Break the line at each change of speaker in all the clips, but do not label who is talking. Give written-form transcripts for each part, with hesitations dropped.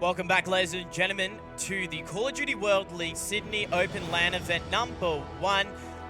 Welcome back, ladies and gentlemen, to the Call of Duty World League Sydney Open LAN event number 1.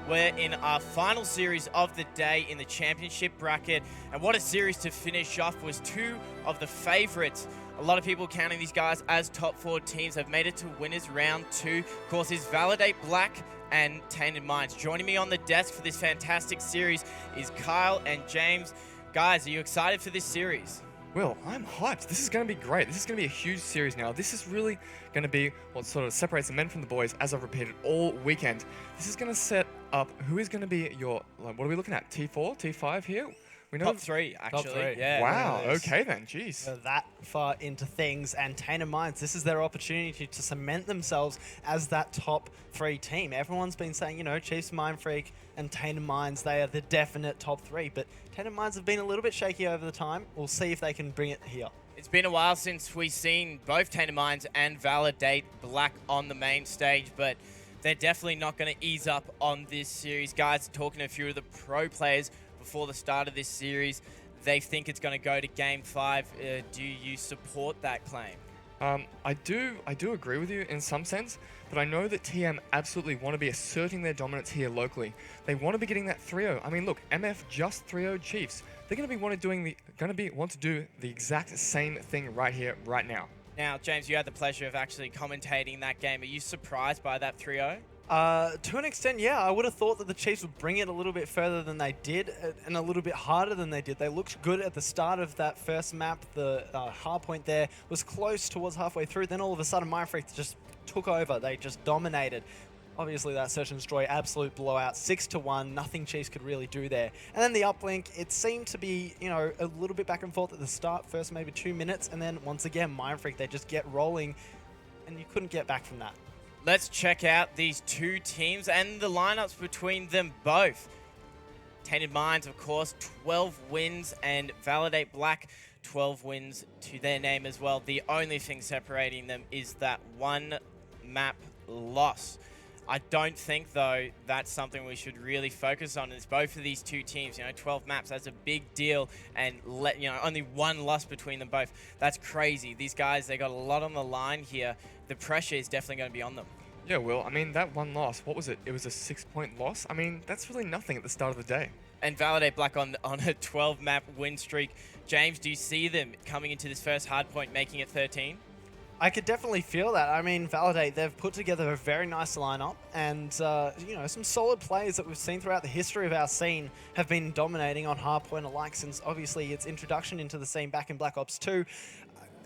We're in our final series of the day in the championship bracket, and what a series to finish off. Was two of the favorites. A lot of people counting these guys as top 4 teams have made it to winners round 2. Of course, is Validate Black and Tainted Minds. Joining me on the desk for this fantastic series is Kyle and James. Guys, are you excited for this series?
Will, I'm hyped. This is going to be great. This is going to be a huge series now. This is really going to be what sort of separates the men from the boys, as I've repeated all weekend. This is going to set up who is going to be your, like, what are we looking at? T4, T5 here? We know
Top 3, actually.
Top 3.
Yeah.
Wow, okay then, jeez.
That far into things, and Tainted Minds, this is their opportunity to cement themselves as that top 3 team. Everyone's been saying, you know, Chiefs, Mind Freak, and Tainted Minds, they are the definite top 3, but Tainted Minds have been a little bit shaky over the time. We'll see if they can bring it here.
It's been a while since we've seen both Tainted Minds and Validate Black on the main stage, but they're definitely not going to ease up on this series. Guys, talking to a few of the pro players before the start of this series, they think it's going to go to Game 5. Do you support that claim?
I do agree with you in some sense, but I know that TM absolutely want to be asserting their dominance here locally. They want to be getting that 3-0. I mean, look, MF just 3-0'd Chiefs. They're going to want to do the exact same thing right here, right now.
Now, James, you had the pleasure of actually commentating that game. Are you surprised by that 3-0?
To an extent, yeah. I would have thought that the Chiefs would bring it a little bit further than they did, and a little bit harder than they did. They looked good at the start of that first map. The hardpoint there was close towards halfway through. Then all of a sudden, Mindfreak just took over. They just dominated. Obviously, that Search and Destroy absolute blowout, 6-1. Nothing Chiefs could really do there. And then the uplink, it seemed to be, you know, a little bit back and forth at the start, first maybe 2 minutes, and then once again, Mindfreak, they just get rolling, and you couldn't get back from that.
Let's check out these two teams and the lineups between them both. Tainted Minds, of course, 12 wins, and Validate Black, 12 wins to their name as well. The only thing separating them is that one map loss. I don't think, though, that's something we should really focus on. It's both of these two teams, you know, 12 maps, that's a big deal, and only one loss between them both. That's crazy. These guys, they got a lot on the line here. The pressure is definitely going to be on them.
Yeah, Will, I mean, that one loss, what was it? It was a 6-point loss? I mean, that's really nothing at the start of the day.
And Validate Black on a 12-map win streak. James, do you see them coming into this first hardpoint, making it 13?
I could definitely feel that. I mean, Validate, they've put together a very nice lineup, and you know, some solid players that we've seen throughout the history of our scene have been dominating on hardpoint alike since obviously its introduction into the scene back in Black Ops 2.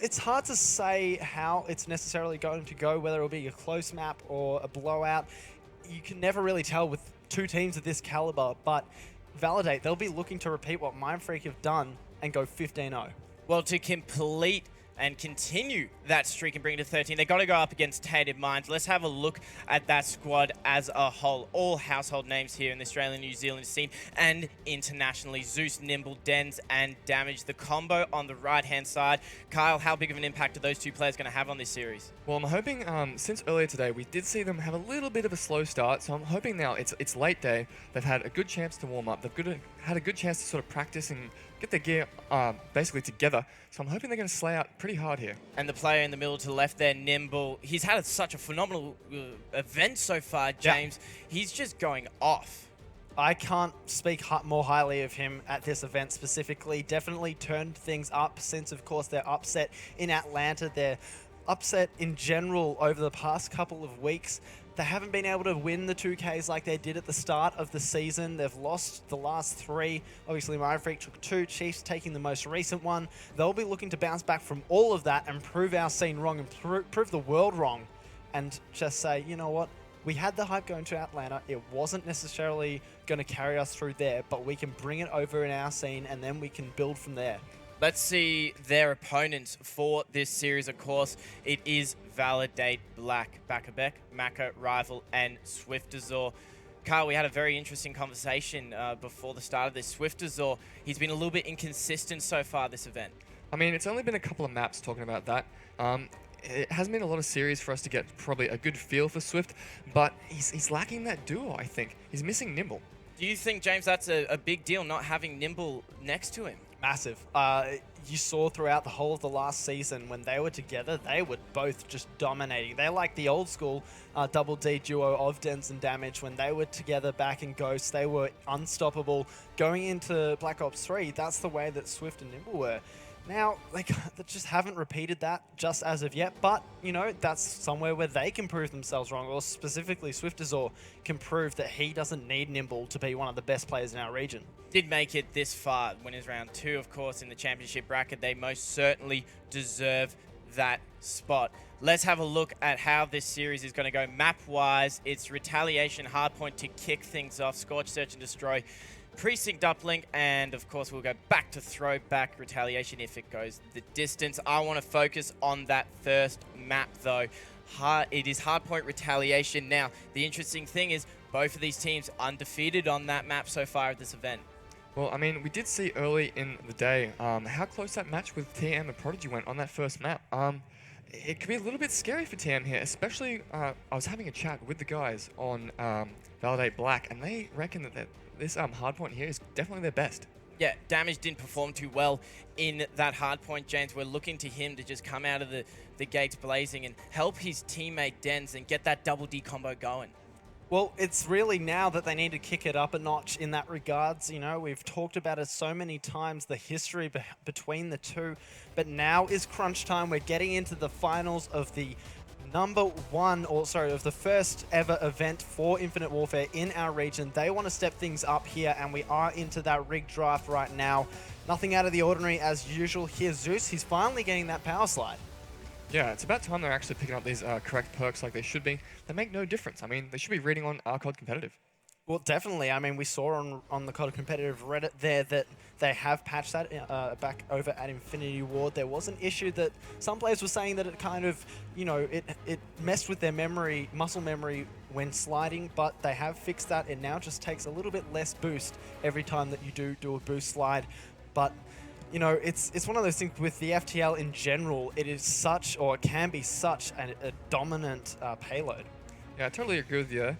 It's hard to say how it's necessarily going to go, whether it'll be a close map or a blowout. You can never really tell with two teams of this caliber, but Validate, they'll be looking to repeat what Mindfreak have done and go 15-0.
Well, to complete and continue that streak and bring it to 13, they got to go up against Tainted Minds. Let's have a look at that squad as a whole. All household names here in the Australian, New Zealand scene and internationally. Zeus, Nimble, Dens, and Damage. The combo on the right-hand side. Kyle, how big of an impact are those two players going to have on this series?
Well, I'm hoping, since earlier today, we did see them have a little bit of a slow start, so I'm hoping now it's late day. They've had a good chance to warm up. They've had a good chance to sort of practice and get their gear basically together. So I'm hoping they're going to slay out pretty hard here.
And the player in the middle to the left there, Nimble, he's had such a phenomenal event so far, James. Yeah. He's just going off.
I can't speak more highly of him at this event specifically. Definitely turned things up since, of course, their upset in Atlanta. Their upset in general over the past couple of weeks. They haven't been able to win the 2Ks like they did at the start of the season. They've lost the last 3. Obviously, Mindfreak took 2, Chiefs taking the most recent one. They'll be looking to bounce back from all of that and prove our scene wrong and prove the world wrong. And just say, you know what? We had the hype going to Atlanta. It wasn't necessarily going to carry us through there, but we can bring it over in our scene and then we can build from there.
Let's see their opponents for this series, of course. It is Validate Black, Bakabek, Maka, Rival, and Swiftazor. Carl, we had a very interesting conversation before the start of this. Swiftazor, he's been a little bit inconsistent so far this event.
I mean, it's only been a couple of maps talking about that. It hasn't been a lot of series for us to get probably a good feel for Swift, but he's lacking that duo, I think. He's missing Nimble.
Do you think, James, that's a big deal, not having Nimble next to him?
Massive. you saw throughout the whole of the last season when they were together, they were both just dominating. They're like the old school Double D duo of Dens and Damage. When they were together back in Ghost, they were unstoppable. Going into Black Ops 3, that's the way that Swift and Nimble were. Now, they just haven't repeated that just as of yet, but, you know, that's somewhere where they can prove themselves wrong, or specifically Swiftazor can prove that he doesn't need Nimble to be one of the best players in our region.
Did make it this far. Winners round 2, of course, in the championship bracket. They most certainly deserve that spot. Let's have a look at how this series is going to go map-wise. It's Retaliation Hardpoint to kick things off. Scorch, Search and Destroy. Precinct Uplink, and of course we'll go back to Throwback Retaliation if it goes the distance. I want to focus on that first map though. It is Hardpoint Retaliation. Now, the interesting thing is both of these teams undefeated on that map so far at this event.
Well, I mean, we did see early in the day how close that match with TM and Prodigy went on that first map. It could be a little bit scary for TM here, especially I was having a chat with the guys on Validate Black, and they reckon that this hardpoint here is definitely their best.
Yeah, Damage didn't perform too well in that hardpoint, James. We're looking to him to just come out of the gates blazing and help his teammate Dens and get that double D combo going.
Well, it's really now that they need to kick it up a notch in that regards. You know, we've talked about it so many times, the history between the two, but now is crunch time. We're getting into the finals of the of the first ever event for Infinite Warfare in our region. They want to step things up here, and we are into that rig draft right now. Nothing out of the ordinary as usual here. Zeus, he's finally getting that power slide.
Yeah, it's about time they're actually picking up these correct perks like they should be. They make no difference. I mean, they should be reading on RCOD Competitive.
Well, definitely. I mean, we saw on the COD Competitive Reddit there that they have patched that back over at Infinity Ward. There was an issue that some players were saying that it kind of, you know, it messed with their muscle memory when sliding, but they have fixed that. It now just takes a little bit less boost every time that you do a boost slide. But, you know, it's one of those things with the FTL in general. It is such, or it can be such a dominant payload.
Yeah, I totally agree with you.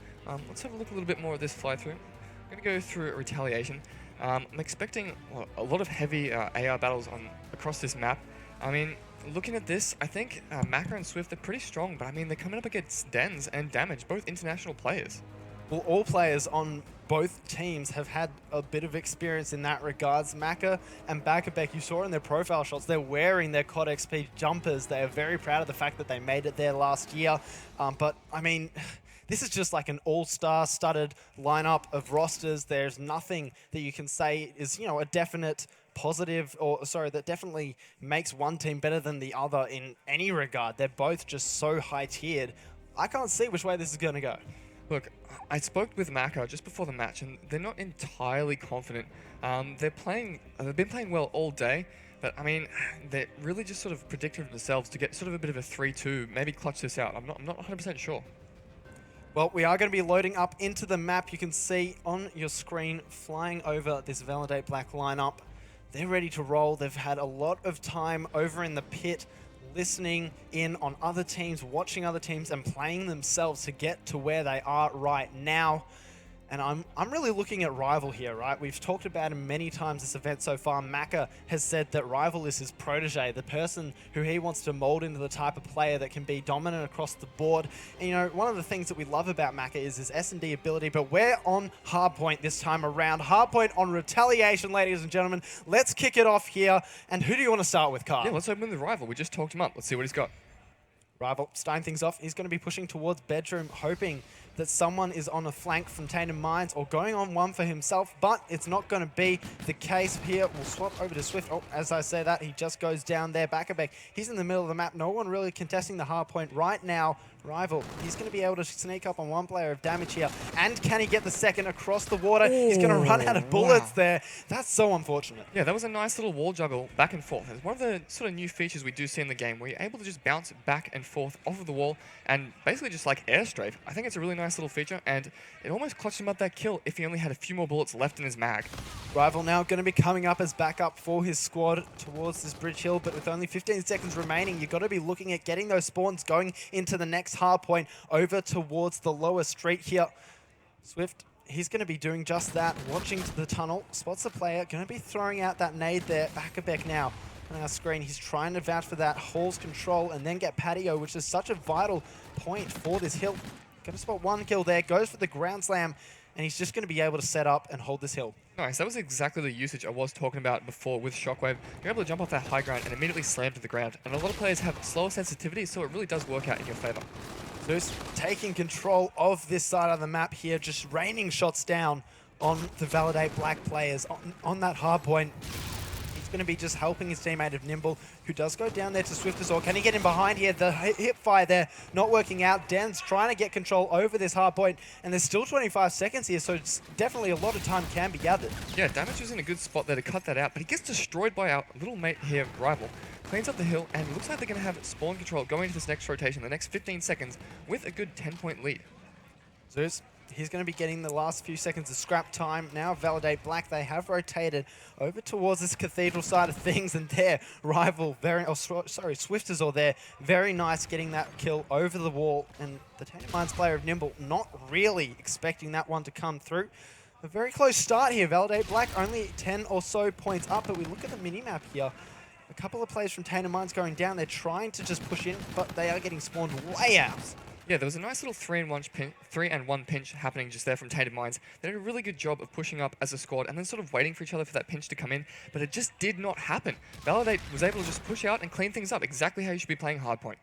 Let's have a look a little bit more at this fly-through. I'm going to go through Retaliation. I'm expecting a lot of heavy AR battles across this map. I mean, looking at this, I think Macca and Swift are pretty strong, but I mean, they're coming up against Dens and Damage, both international players.
Well, all players on both teams have had a bit of experience in that regards. Macca and Bakabek, you saw in their profile shots, they're wearing their COD XP jumpers. They are very proud of the fact that they made it there last year. But, I mean, this is just like an all-star studded lineup of rosters. There's nothing that you can say is, you know, a definite positive, or sorry, that definitely makes one team better than the other in any regard. They're both just so high-tiered. I can't see which way this is going to go.
Look, I spoke with Macca just before the match, and they're not entirely confident. They've been playing well all day, but I mean, they're really just sort of predicting themselves to get sort of a bit of a 3-2, maybe clutch this out. I'm not 100% sure.
Well, we are going to be loading up into the map. You can see on your screen flying over this Validate Black lineup. They're ready to roll. They've had a lot of time over in the pit, listening in on other teams, watching other teams, and playing themselves to get to where they are right now. And I'm really looking at Rival here, right? We've talked about him many times this event so far. Macca has said that Rival is his protege, the person who he wants to mold into the type of player that can be dominant across the board. And, you know, one of the things that we love about Macca is his S&D ability, but we're on Hardpoint this time around. Hardpoint on Retaliation, ladies and gentlemen. Let's kick it off here. And who do you want to start with, Carl?
Yeah, let's open with Rival. We just talked him up. Let's see what he's got.
Rival starting things off. He's going to be pushing towards Bedroom, hoping that someone is on a flank from Tainted Minds or going on one for himself, but it's not going to be the case here. We'll swap over to Swift. Oh, as I say that, he just goes down there. Bakabek, he's in the middle of the map. No one really contesting the hard point right now. Rival, he's going to be able to sneak up on one player of damage here. And can he get the second across the water? Ooh, he's going to run out of bullets there. That's so unfortunate.
Yeah, that was a nice little wall juggle back and forth. It's one of the sort of new features we do see in the game where you're able to just bounce back and forth off of the wall and basically just like airstrafe. I think it's a really nice little feature, and it almost clutched him up that kill if he only had a few more bullets left in his mag.
Rival now going to be coming up as backup for his squad towards this bridge hill, but with only 15 seconds remaining, you've got to be looking at getting those spawns going into the next hard point over towards the lower street here. Swift, he's going to be doing just that, watching to the tunnel, spots the player, going to be throwing out that nade there. Bakabek now on our screen. He's trying to vouch for that Hall's control and then get Patio, which is such a vital point for this hill. Going to spot one kill there, goes for the ground slam, and he's just going to be able to set up and hold this hill.
Nice, that was exactly the usage I was talking about before with Shockwave. You're able to jump off that high ground and immediately slam to the ground. And a lot of players have slower sensitivity, so it really does work out in your favor.
Zeus taking control of this side of the map here, just raining shots down on the Validate Black players on that hard point. He's going to be just helping his teammate of Nimble, who does go down there to Swift as well. Can he get in behind here? The hip fire there not working out. Den's trying to get control over this hard point, and there's still 25 seconds here, so it's definitely a lot of time can be gathered.
Yeah, Damage was in a good spot there to cut that out, but he gets destroyed by our little mate here, Rival. Cleans up the hill, and it looks like they're going to have spawn control going into this next rotation, the next 15 seconds, with a good 10-point lead.
Zeus, he's going to be getting the last few seconds of scrap time. Now Validate Black, they have rotated over towards this cathedral side of things, and their rival, Swifters there, very nice getting that kill over the wall. And the Tainted Minds player of Nimble not really expecting that one to come through. A very close start here. Validate Black only 10 or so points up, but we look at the mini-map here. A couple of players from Tainted Minds going down. They're trying to just push in, but they are getting spawned way out.
Yeah, there was a nice little 3-and-1 pinch happening just there from Tainted Minds. They did a really good job of pushing up as a squad and then sort of waiting for each other for that pinch to come in, but it just did not happen. Validate was able to just push out and clean things up, exactly how you should be playing Hardpoint.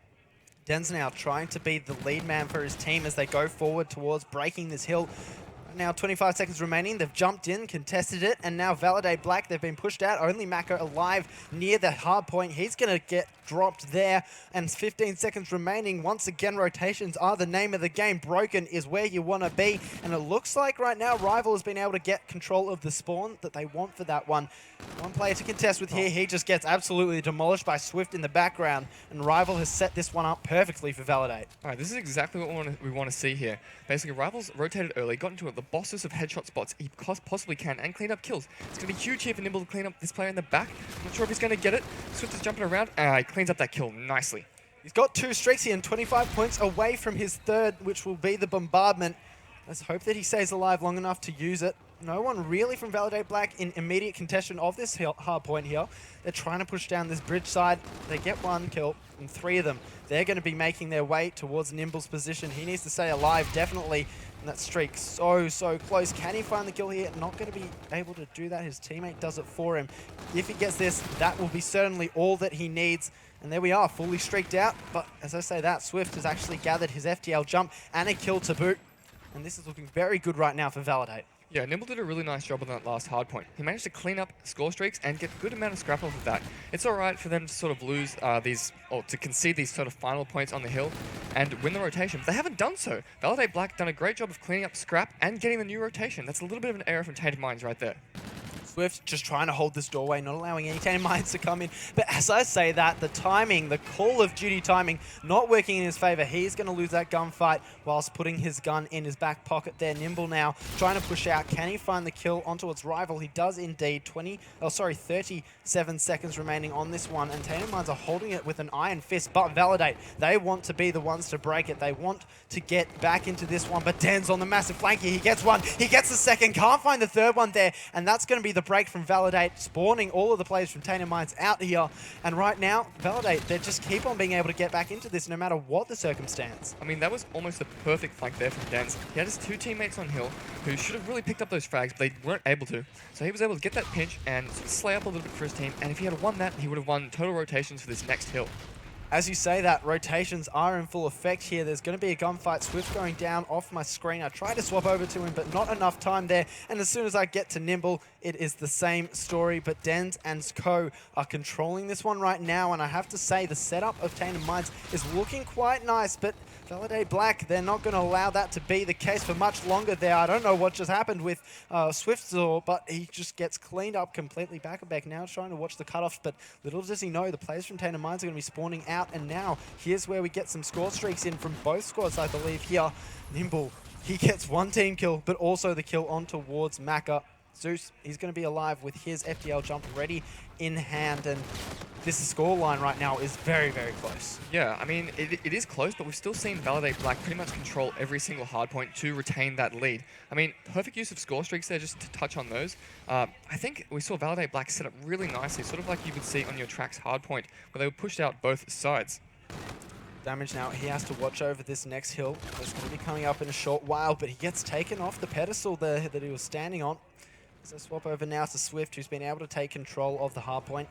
Den's now trying to be the lead man for his team as they go forward towards breaking this hill. Now 25 seconds remaining. They've jumped in, contested it, and now Validate Black. They've been pushed out. Only Mako alive near the hard point. He's going to get dropped there, and 15 seconds remaining. Once again, rotations are the name of the game. Broken is where you want to be, and it looks like right now Rival has been able to get control of the spawn that they want for that one. One player to contest with here. He just gets absolutely demolished by Swift in the background, and Rival has set this one up perfectly for Validate.
All right, this is exactly what we want to see here. Basically, Rival's rotated early, got into the bossest of headshot spots he possibly can, and cleaned up kills. It's going to be huge here for Nimble to clean up this player in the back. I'm not sure if he's going to get it. Swift is jumping around. He cleans up that kill nicely.
He's got 2 streaks here and 25 points away from his third, which will be the bombardment. Let's hope that he stays alive long enough to use it. No one really from Validate Black in immediate contention of this hard point here. They're trying to push down this bridge side. They get 1 kill, and 3 of them. They're going to be making their way towards Nimble's position. He needs to stay alive, definitely. And that streak so close. Can he find the kill here? Not going to be able to do that. His teammate does it for him. If he gets this, that will be certainly all that he needs. And there we are, fully streaked out. But as I say that, Swift has actually gathered his FTL jump and a kill to boot. And this is looking very good right now for Validate.
Yeah, Nimble did a really nice job on that last hard point. He managed to clean up score streaks and get a good amount of scrap off of that. It's alright for them to sort of lose to concede these sort of final points on the hill and win the rotation, but they haven't done so. Validate Black done a great job of cleaning up scrap and getting the new rotation. That's a little bit of an error from Tainted Minds right there.
Swift just trying to hold this doorway, not allowing any Tainted Minds to come in. But as I say that, the timing, the Call of Duty timing, not working in his favor. He's going to lose that gunfight whilst putting his gun in his back pocket there. Nimble now trying to push out. Can he find the kill onto its rival? He does indeed. 37 seconds remaining on this one, and Tainted Minds are holding it with an iron fist, but Validate, they want to be the ones to break it. They want to get back into this one, but Den's on the massive flank here. He gets one, he gets the second, can't find the third one there, and that's going to be the break from Validate, spawning all of the players from Tainted Minds out here. And right now, Validate, they just keep on being able to get back into this no matter what the circumstance.
I mean, that was almost the perfect flank there from Denz. He had his 2 teammates on hill who should have really picked up those frags, but they weren't able to. So he was able to get that pinch and sort of slay up a little bit for his team, and if he had won that, he would have won total rotations for this next hill.
As you say that, rotations are in full effect here. There's going to be a gunfight. Swift going down off my screen. I tried to swap over to him, but not enough time there. And as soon as I get to Nimble, it is the same story. But Denz and Co are controlling this one right now. And I have to say, the setup of Tainted Minds is looking quite nice. But Validate Black, they're not going to allow that to be the case for much longer there. I don't know what just happened with Swiftzor, but he just gets cleaned up completely. Back now trying to watch the cutoffs, but little does he know the players from Tainted Minds are going to be spawning out, and now here's where we get some score streaks in from both squads, I believe here. Nimble, he gets 1 team kill, but also the kill on towards Maka. Zeus, he's going to be alive with his FTL jump ready in hand, and this scoreline right now is very, very close.
Yeah, I mean, it is close, but we've still seen Validate Black pretty much control every single hardpoint to retain that lead. I mean, perfect use of score streaks there, just to touch on those. I think we saw Validate Black set up really nicely, sort of like you would see on your track's hardpoint, where they were pushed out both sides.
Damage now, he has to watch over this next hill. It's going to be coming up in a short while, but he gets taken off the pedestal there that he was standing on. So swap over now to Swift, who's been able to take control of the hardpoint.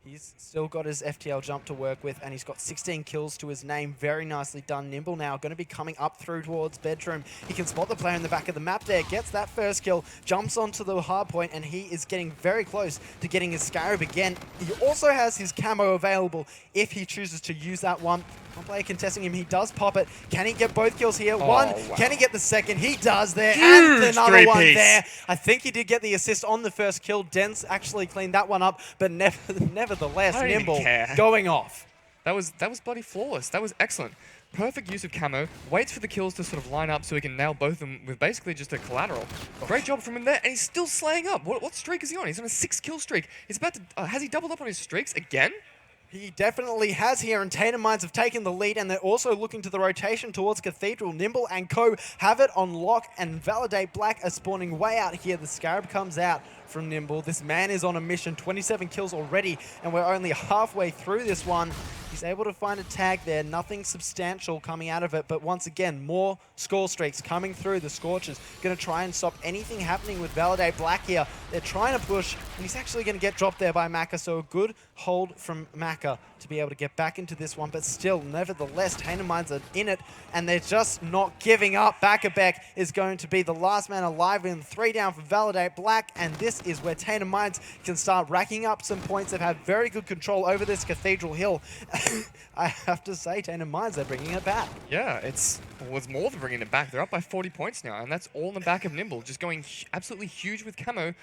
He's still got his FTL jump to work with, and he's got 16 kills to his name. Very nicely done. Nimble now going to be coming up through towards Bedroom. He can spot the player in the back of the map there, gets that first kill, jumps onto the hard point, and he is getting very close to getting his Scarab again. He also has his camo available if he chooses to use that one. One player contesting him, he does pop it. Can he get both kills here? One,
wow.
Can he get the second? He does there,
Huge
and another one
three-piece.
there. I think he did get the assist on the first kill. Dens actually cleaned that one up, but nevertheless,
I don't even
Nimble
care.
going off.
That was bloody flawless. That was excellent. Perfect use of camo. Waits for the kills to sort of line up so he can nail both of them with basically just a collateral. Great job from him there, and he's still slaying up. What streak is he on? He's on a 6-kill streak. He's about to... has he doubled up on his streaks again?
He definitely has here, and Tatum Mines have taken the lead, and they're also looking to the rotation towards Cathedral. Nimble and Co have it on lock, and Validate Black are spawning way out here. The Scarab comes out from Nimble. This man is on a mission, 27 kills already, and we're only halfway through this one. He's able to find a tag there, nothing substantial coming out of it, but once again, more score streaks coming through. The Scorch is going to try and stop anything happening with Validate Black here. They're trying to push, and he's actually going to get dropped there by Maka, so a good hold from Maka to be able to get back into this one, but still, nevertheless, Tatum Mines are in it, and they're just not giving up. Bakabek is going to be the last man alive in 3 down for Validate Black, and this is where Tatum Mines can start racking up some points. They've had very good control over this Cathedral Hill. I have to say, Tatum Mines, they're bringing it back.
Yeah, it's more than bringing it back. They're up by 40 points now, and that's all in the back of Nimble, just going absolutely huge with camo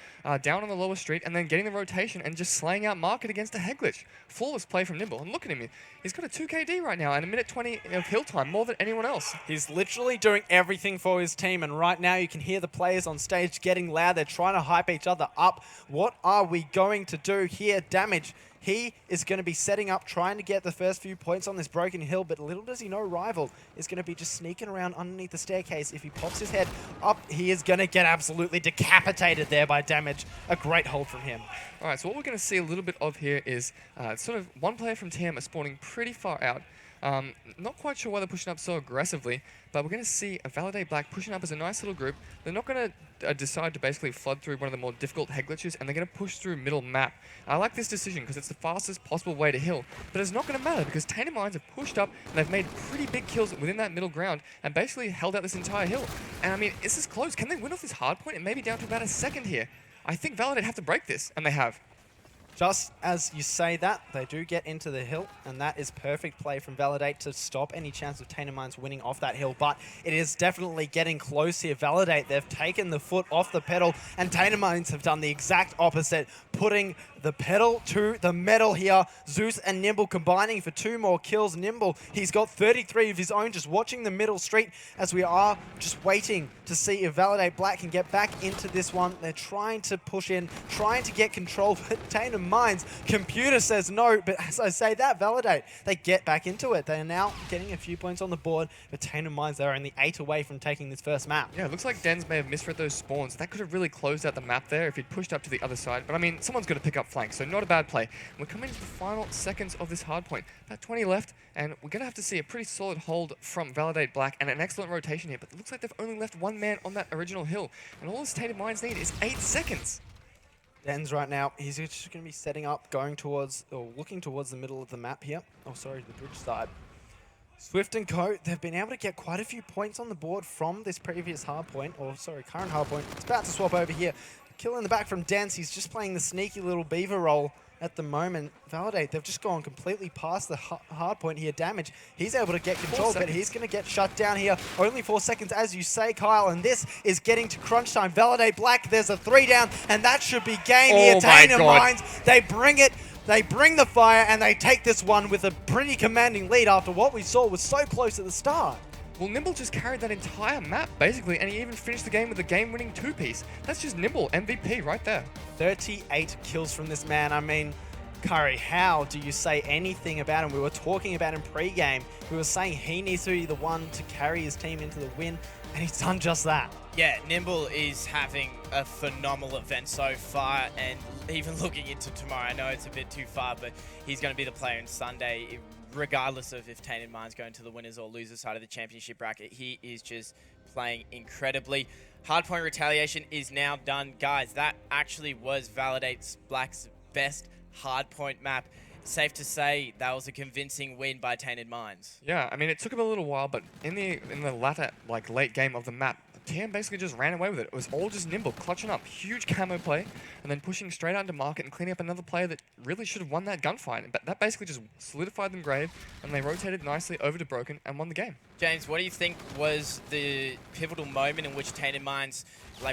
down on the lower street, and then getting the rotation and just slaying out Market against a head glitch. Flawless play from Nimble, and look at him. He's got a 2 KD right now and a minute 20 of hill time, more than anyone else.
He's literally doing everything for his team, and right now you can hear the players on stage getting loud. They're trying to hype each other up. What are we going to do here? Damage. He is going to be setting up, trying to get the first few points on this broken hill, but little does he know Rival is going to be just sneaking around underneath the staircase. If he pops his head up, he is going to get absolutely decapitated there by Damage. A great hold from him.
All right, so what we're going to see a little bit of here is sort of one player from TM is spawning pretty far out. Not quite sure why they're pushing up so aggressively, but we're going to see a Validate Black pushing up as a nice little group. They're not going to decide to basically flood through one of the more difficult head glitches, and they're going to push through middle map. I like this decision because it's the fastest possible way to hill, but it's not going to matter because Tatum Mines have pushed up and they've made pretty big kills within that middle ground and basically held out this entire hill. And I mean, this is close. Can they win off this hard point? It may be down to about a second here. I think Validate have to break this, and they have.
Just as you say that, they do get into the hill, and that is perfect play from Validate to stop any chance of Tatum Mines winning off that hill, but it is definitely getting close here. Validate, they've taken the foot off the pedal, and Tatum Mines have done the exact opposite, putting the pedal to the metal here. Zeus and Nimble combining for 2 more kills. Nimble, he's got 33 of his own, just watching the middle street as we are just waiting to see if Validate Black can get back into this one. They're trying to push in, trying to get control, but Tatum Mines, computer says no, but as I say that, Validate, they get back into it. They are now getting a few points on the board, but Tatum Mines, they're only 8 away from taking this first map.
Yeah, it looks like Dens may have misread those spawns. That could have really closed out the map there if he'd pushed up to the other side, but I mean, someone's going to pick up flank, so not a bad play. We're coming into the final seconds of this hard point. About 20 left, and we're going to have to see a pretty solid hold from Validate Black and an excellent rotation here, but it looks like they've only left 1 man on that original hill, and all this Tatum Mines need is 8 seconds.
Dens right now, he's just going to be setting up, going towards, or looking towards the middle of the map here. Oh, sorry, the bridge side. Swift and Co, they've been able to get quite a few points on the board from this previous hardpoint, or sorry, current hardpoint. It's about to swap over here. Kill in the back from Dens. He's just playing the sneaky little beaver role at the moment. Validate, they've just gone completely past the hard point here. Damage, he's able to get control, but he's going to get shut down here. Only 4 seconds, as you say, Kyle, and this is getting to crunch time. Validate Black, there's a 3 down, and that should be game here. Tatum Mines, they bring it. They bring the fire, and they take this one with a pretty commanding lead after what we saw was so close at the start.
Well, Nimble just carried that entire map, basically, and he even finished the game with a game-winning 2-piece. That's just Nimble, MVP right there.
38 kills from this man. I mean, Curry, how do you say anything about him? We were talking about him pre-game. We were saying he needs to be the one to carry his team into the win, and he's done just that.
Yeah, Nimble is having a phenomenal event so far, and even looking into tomorrow, I know it's a bit too far, but he's going to be the player on Sunday, regardless of if Tainted Minds go into the winners or losers side of the championship bracket. He is just playing incredibly. Hardpoint Retaliation is now done. Guys, that actually was Validate Black's best Hardpoint map. Safe to say that was a convincing win by Tainted Minds.
Yeah, I mean, it took him a little while, but in the latter, late game of the map, TM basically just ran away with it. It was all just Nimble, clutching up, huge camo play, and then pushing straight out into market and cleaning up another player that really should have won that gunfight. But that basically just solidified them grave, and they rotated nicely over to Broken and won the game.
James, what do you think was the pivotal moment in which Tainted Minds,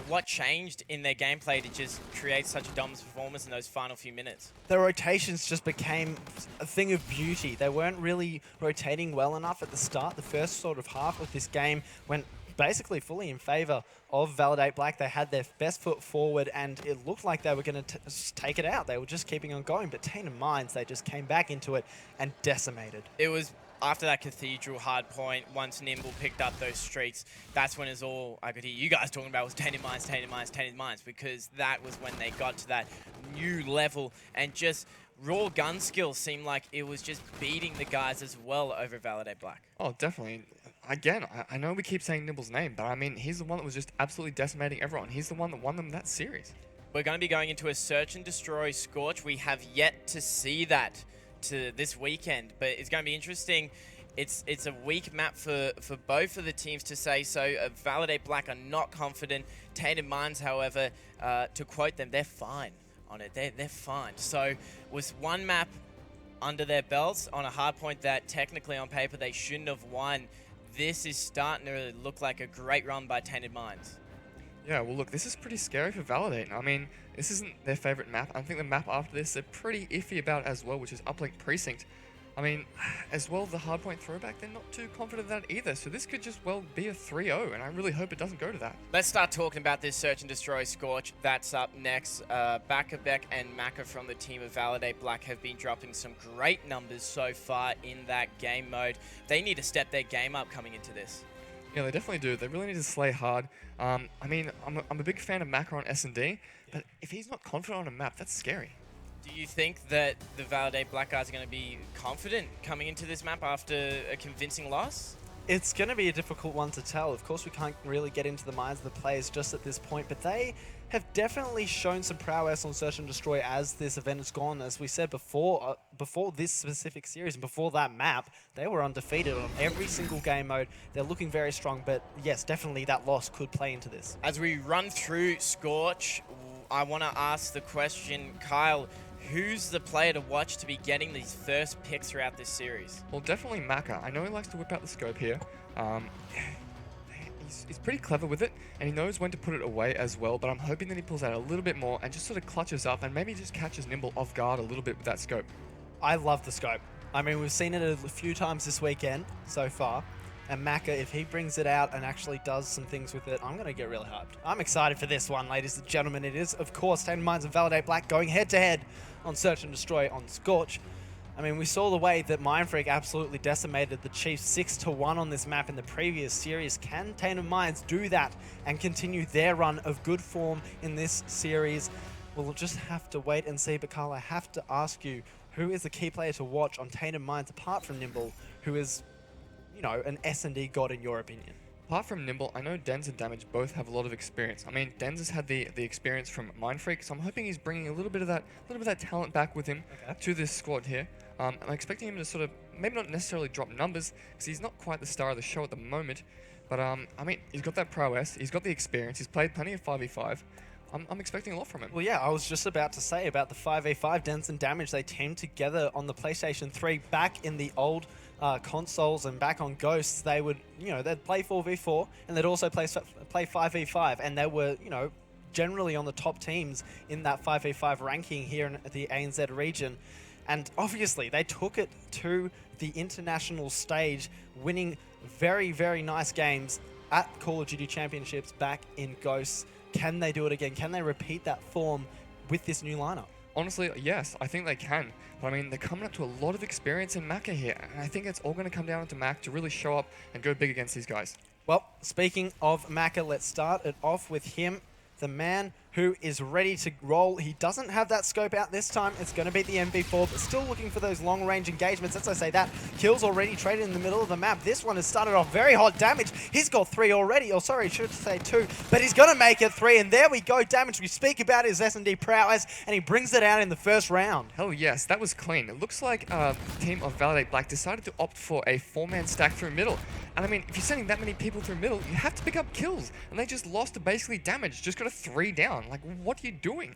what changed in their gameplay to just create such a dominant performance in those final few minutes?
The rotations just became a thing of beauty. They weren't really rotating well enough at the start. The first sort of half of this game went basically fully in favor of Validate Black. They had their best foot forward, and it looked like they were going to take it out. They were just keeping on going, but Tainted Minds, they just came back into it and decimated.
It was after that Cathedral Hardpoint, once Nimble picked up those streaks, that's when it's all I could hear you guys talking about was Tainted Minds, Tainted Minds, Tainted Minds, because that was when they got to that new level, and just raw gun skills seemed like it was just beating the guys as well over Validate Black.
Oh, definitely. Again, I know we keep saying Nimble's name, but I mean, he's the one that was just absolutely decimating everyone. He's the one that won them that series.
We're going to be going into a Search and Destroy Scorch. We have yet to see that to this weekend, but it's going to be interesting. It's a weak map for both of the teams, to say so. Validate Black are not confident. Tainted Minds, however, to quote them, they're fine on it. They're fine. So with one map under their belts on a hardpoint that technically on paper they shouldn't have won, this is starting to look like a great run by Tainted Minds.
Yeah, well, look, this is pretty scary for Validate. I mean, this isn't their favorite map. I think the map after this they're pretty iffy about as well, which is Uplink Precinct. I mean, as well, the Hardpoint throwback, they're not too confident of that either. So this could just, well, be a 3-0, and I really hope it doesn't go to that.
Let's start talking about this Search and Destroy Scorch. That's up next. Bakabek and Maka from the team of Validate Black have been dropping some great numbers so far in that game mode. They need to step their game up coming into this.
Yeah, they definitely do. They really need to slay hard. I mean, I'm a big fan of Maka on S&D, but if he's not confident on a map, that's scary.
Do you think that the Validate Black guys are going to be confident coming into this map after a convincing loss?
It's going to be a difficult one to tell. Of course, we can't really get into the minds of the players just at this point, but they have definitely shown some prowess on Search and Destroy as this event has gone. As we said before, before this specific series and before that map, they were undefeated on every single game mode. They're looking very strong, but yes, definitely that loss could play into this.
As we run through Scorch, I want to ask the question, Kyle, who's the player to watch to be getting these first picks throughout this series?
Well, definitely Maka. I know he likes to whip out the scope here. He's pretty clever with it, and he knows when to put it away as well, but I'm hoping that he pulls out a little bit more and just sort of clutches up and maybe just catches Nimble off guard a little bit with that scope.
I love the scope. I mean, we've seen it a few times this weekend so far, and Maka, if he brings it out and actually does some things with it, I'm going to get really hyped. I'm excited for this one, ladies and gentlemen. It is, of course, Tainted Minds and Validate Black going head-to-head on Search and Destroy on Scorch. I mean, we saw the way that Mindfreak absolutely decimated the Chiefs 6-1 on this map in the previous series. Can Tainted Minds do that and continue their run of good form in this series? We'll just have to wait and see. But Carl, I have to ask you, who is the key player to watch on Tainted Minds apart from Nimble, who is, you know, an S&D god in your opinion?
Apart from Nimble, I know Denz and Damage both have a lot of experience. I mean, Denz has had the experience from Mindfreak, so I'm hoping he's bringing a little bit of that talent back with him to this squad here. I'm expecting him to sort of maybe not necessarily drop numbers because he's not quite the star of the show at the moment. But I mean, he's got that prowess, he's got the experience, he's played plenty of 5v5. I'm expecting a lot from him.
Well, yeah, I was just about to say about the 5v5, Denz and Damage, they teamed together on the PlayStation 3 back in the old consoles and back on Ghosts. They would, you know, they'd play 4v4 and they'd also play 5v5, and they were, you know, generally on the top teams in that 5v5 ranking here in the ANZ region. And obviously, they took it to the international stage, winning very, very nice games at Call of Duty Championships back in Ghosts. Can they do it again? Can they repeat that form with this new lineup?
Honestly, yes, I think they can. But I mean, they're coming up to a lot of experience in Maka here, and I think it's all going to come down to Mac to really show up and go big against these guys.
Well, speaking of Maka, let's start it off with him, the man who is ready to roll. He doesn't have that scope out this time. It's going to be the MV4, but still looking for those long-range engagements. As I say that, kills already traded in the middle of the map. This one has started off very hot damage. He's got 3 already, or sorry, should say 2, but he's going to make it 3, and there we go, damage. We speak about his S&D prowess, and he brings it out in the first round.
Hell yes, that was clean. It looks like the team of Validate Black decided to opt for a 4-man stack through middle. And I mean, if you're sending that many people through middle, you have to pick up kills. And they just lost to basically damage, just got a 3 down. Like, what are you doing?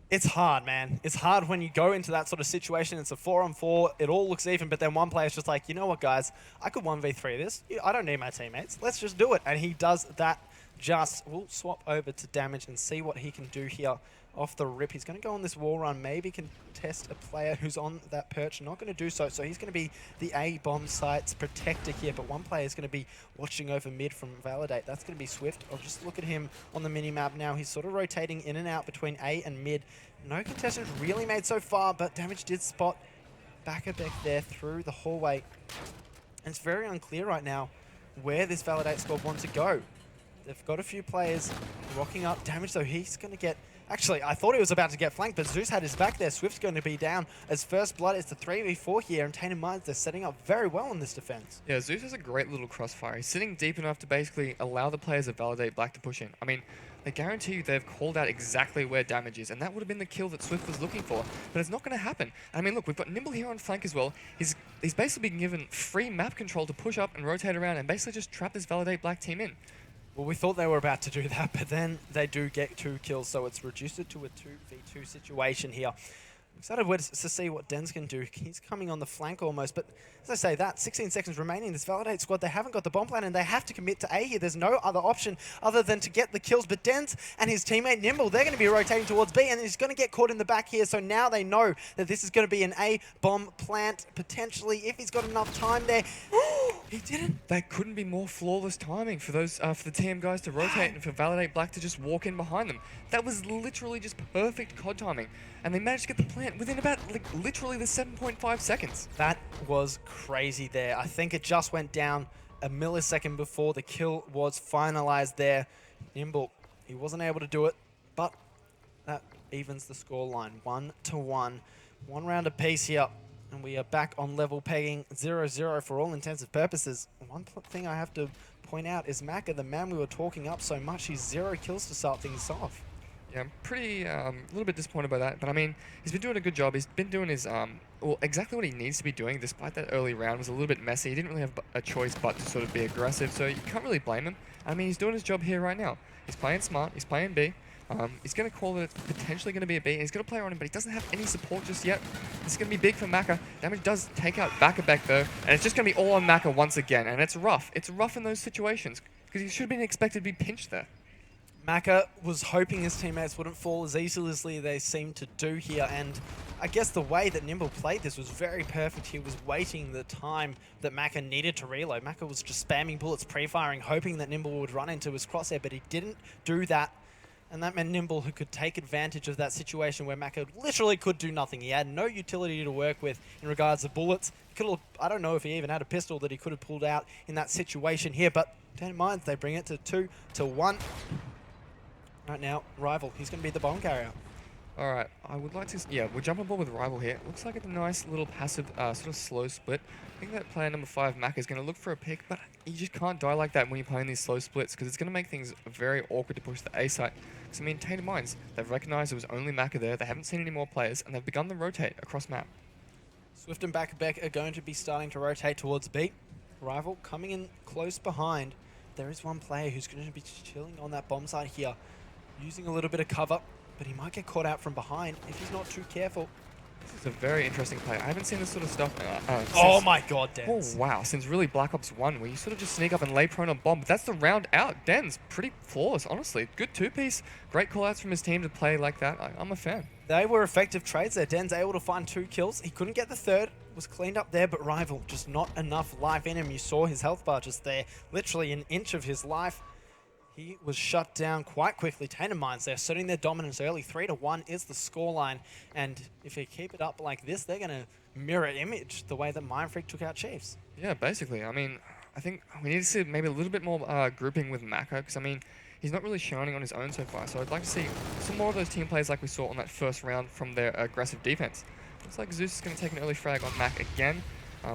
It's hard, man. It's hard when you go into that sort of situation. It's a 4-on-4. It all looks even, but then one player's just like, you know what, guys? I could 1v3 this. I don't need my teammates. Let's just do it. And he does that just. We'll swap over to damage and see what he can do here off the rip. He's going to go on this wall run, maybe contest a player who's on that perch. Not going to do so. So he's going to be the A bomb site's protector here, but one player is going to be watching over mid from Validate. That's going to be Swift. I'll just look at him on the mini-map now. He's sort of rotating in and out between A and mid. No contestants really made so far, but damage did spot back there through the hallway. And it's very unclear right now where this Validate squad wants to go. They've got a few players rocking up. Damage, though, he's going to get... Actually, I thought he was about to get flanked, but Zeus had his back there. Swift's going to be down as First Blood. It's the 3v4 here, and Tainted Minds, they're setting up very well in this defense.
Yeah, Zeus has a great little crossfire. He's sitting deep enough to basically allow the players of Validate Black to push in. I mean, they guarantee you they've called out exactly where damage is, and that would have been the kill that Swift was looking for, but it's not going to happen. I mean, look, we've got Nimble here on flank as well. He's basically been given free map control to push up and rotate around and basically just trap this Validate Black team in.
Well, we thought they were about to do that, but then they do get 2 kills, so it's reduced it to a 2v2 situation here. I'm excited to see what Dens can do. He's coming on the flank almost, but as I say that, 16 seconds remaining, this Validate squad, they haven't got the bomb plan, and they have to commit to A here. There's no other option other than to get the kills, but Dens and his teammate Nimble, they're going to be rotating towards B, and he's going to get caught in the back here, so now they know that this is going to be an A bomb plant, potentially, if he's got enough time there. He didn't.
That couldn't be more flawless timing for those for the TM guys to rotate and for Validate Black to just walk in behind them. That was literally just perfect COD timing, and they managed to get the plant within about literally the 7.5 seconds.
That was crazy there. I think it just went down a millisecond before the kill was finalized there. Nimble, he wasn't able to do it, but that evens the scoreline 1-1. 1 round apiece here. And we are back on level pegging 0-0 for all intents and purposes. One thing I have to point out is Maka, the man we were talking up so much, he's 0 kills to start things off.
Yeah, I'm pretty, a little bit disappointed by that. But I mean, he's been doing a good job. He's been doing his, well, exactly what he needs to be doing, despite that early round was a little bit messy. He didn't really have a choice but to sort of be aggressive, so you can't really blame him. I mean, he's doing his job here right now. He's playing smart, he's playing B. He's going to call that it's potentially going to be a B, and he's going to play around him, but he doesn't have any support just yet. This is going to be big for Maka. Damage does take out back though, and it's just going to be all on Maka once again, and it's rough. It's rough in those situations, because he should have been expected to be pinched there.
Maka was hoping his teammates wouldn't fall as easily as they seemed to do here, and I guess the way that Nimble played this was very perfect. He was waiting the time that Maka needed to reload. Maka was just spamming bullets, pre-firing, hoping that Nimble would run into his crosshair, but he didn't do that. And that meant Nimble, who could take advantage of that situation where Maka literally could do nothing. He had no utility to work with in regards to bullets. I don't know if he even had a pistol that he could have pulled out in that situation here, but Tainted Minds, they bring it to 2-1. Right now, Rival, he's going to be the bomb carrier.
All right, I would like to... Yeah, we'll jump on board with Rival here. Looks like it's a nice little passive, sort of slow split. I think that player number 5, Mac, is going to look for a pick, but you just can't die like that when you're playing these slow splits, because it's going to make things very awkward to push the A site. Because, I mean, Tainted Minds, they've recognized it was only Maka there, they haven't seen any more players, and they've begun to rotate across map.
Swift and Beck are going to be starting to rotate towards B. Rival coming in close behind. There is one player who's going to be chilling on that bomb site here, using a little bit of cover, but he might get caught out from behind if he's not too careful.
This is a very interesting play. I haven't seen this sort of stuff
oh my god, Dens.
Oh wow, since really Black Ops 1, where you sort of just sneak up and lay prone on bomb, but that's the round out. Dens, pretty flawless, honestly. Good 2-piece, great call-outs from his team to play like that. I'm a fan.
They were effective trades there. Dens able to find 2 kills. He couldn't get the third, was cleaned up there, but Rival just not enough life in him. You saw his health bar just there, literally an inch of his life. He was shut down quite quickly. Tainted Minds, they're asserting their dominance early. 3-1 is the scoreline. And if they keep it up like this, they're going to mirror image the way that Mind Freak took out Chiefs.
Yeah, basically. I mean, I think we need to see maybe a little bit more grouping with Mako, because, I mean, he's not really shining on his own so far. So I'd like to see some more of those team plays like we saw on that first round from their aggressive defense. Looks like Zeus is going to take an early frag on Mac again.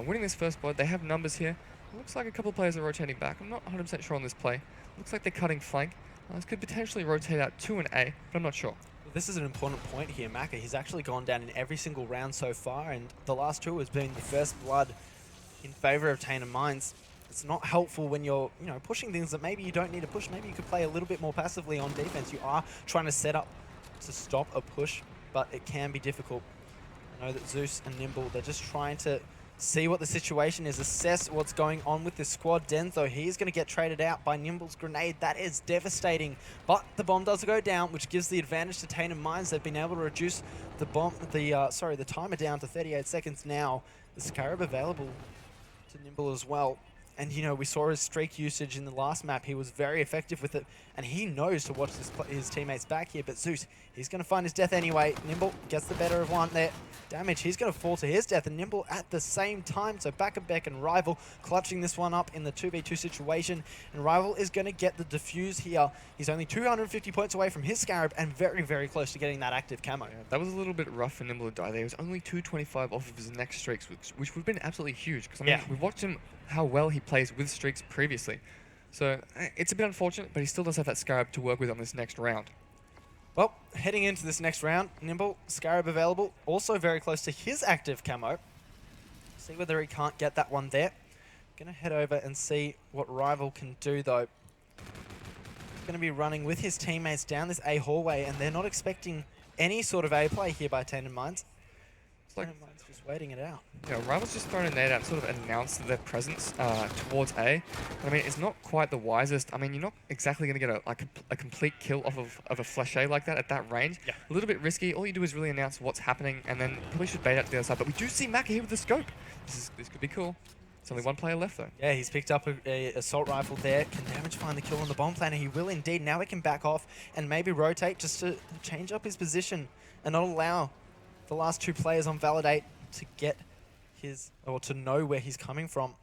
Winning this first blood, they have numbers here. Looks like a couple of players are rotating back. I'm not 100% sure on this play. Looks like they're cutting flank. This could potentially rotate out to an A, but I'm not sure.
This is an important point here, Maka. He's actually gone down in every single round so far, and the last two has been the first blood in favor of Tainted Minds. It's not helpful when you're, pushing things that maybe you don't need to push. Maybe you could play a little bit more passively on defense. You are trying to set up to stop a push, but it can be difficult. I know that Zeus and Nimble, they're just trying to see what the situation is, assess what's going on with this squad. Denzo, he's going to get traded out by Nimble's grenade. That is devastating, but the bomb does go down, which gives the advantage to Tainted Minds. They've been able to reduce the timer down to 38 seconds now. The Scarab available to Nimble as well. And, we saw his streak usage in the last map. He was very effective with it, and he knows to watch his teammates back here. But Zeus, he's going to find his death anyway. Nimble gets the better of one there. Damage, he's going to fall to his death, and Nimble at the same time. So Beck and Rival clutching this one up in the 2v2 situation. And Rival is going to get the defuse here. He's only 250 points away from his Scarab and very, very close to getting that active camo.
Yeah, that was a little bit rough for Nimble to die there. He was only 225 off of his next streaks, which would have been absolutely huge. Because, I mean, we've watched him how well he plays with streaks previously. So it's a bit unfortunate, but he still does have that Scarab to work with on this next round.
Well, heading into this next round, Nimble, Scarab available, also very close to his active camo. See whether he can't get that one there. Gonna head over and see what Rival can do though. Gonna be running with his teammates down this A hallway, and they're not expecting any sort of A play here by Tainted Minds. Tainted Minds just waiting it out.
Yeah, Rival's just thrown a nade out and sort of announced their presence towards A. But, I mean, it's not quite the wisest. I mean, you're not exactly going to get a complete kill off of a flèche like that at that range. Yeah. A little bit risky. All you do is really announce what's happening, and then probably should bait out to the other side. But we do see Maka here with the scope. This could be cool. There's only one player left, though.
Yeah, he's picked up a assault rifle there. Can Damage find the kill on the bomb planner? He will indeed. Now he can back off and maybe rotate just to change up his position and not allow the last two players on Validate to get to know where he's coming from.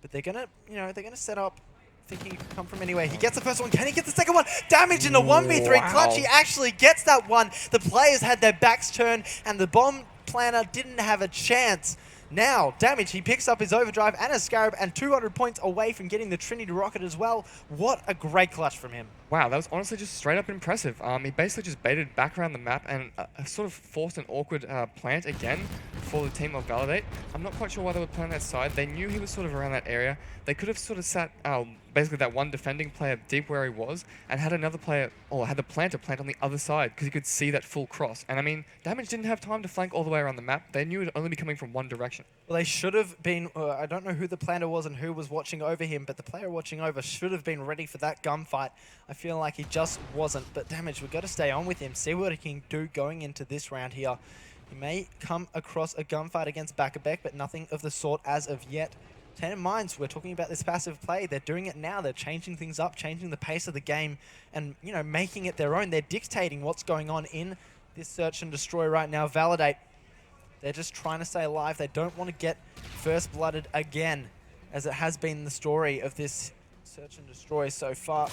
But they're gonna, they're gonna set up thinking he could come from anywhere. He gets the first one. Can he get the second one? Damage in the 1v3 clutch. He actually gets that one. The players had their backs turned, and the bomb planner didn't have a chance. Now, Damage, he picks up his overdrive and a Scarab, and 200 points away from getting the Trinity Rocket as well. What a great clutch from him.
Wow, that was honestly just straight up impressive. He basically just baited back around the map and sort of forced an awkward plant again for the team of Validate. I'm not quite sure why they were playing that side. They knew he was sort of around that area. They could have sort of sat basically that one defending player deep where he was and had another player, or had the planter plant on the other side because he could see that full cross. And I mean, Damage didn't have time to flank all the way around the map. They knew it would only be coming from one direction.
Well, they should have been, I don't know who the planter was and who was watching over him, but the player watching over should have been ready for that gunfight. I feel like he just wasn't, but Damage, we've got to stay on with him, see what he can do going into this round here. He may come across a gunfight against Beck, but nothing of the sort as of yet. Tainted Minds, we're talking about this passive play. They're doing it now. They're changing things up, changing the pace of the game, and, making it their own. They're dictating what's going on in this search and destroy right now. Validate. They're just trying to stay alive. They don't want to get first blooded again, as it has been the story of this search and destroy so far.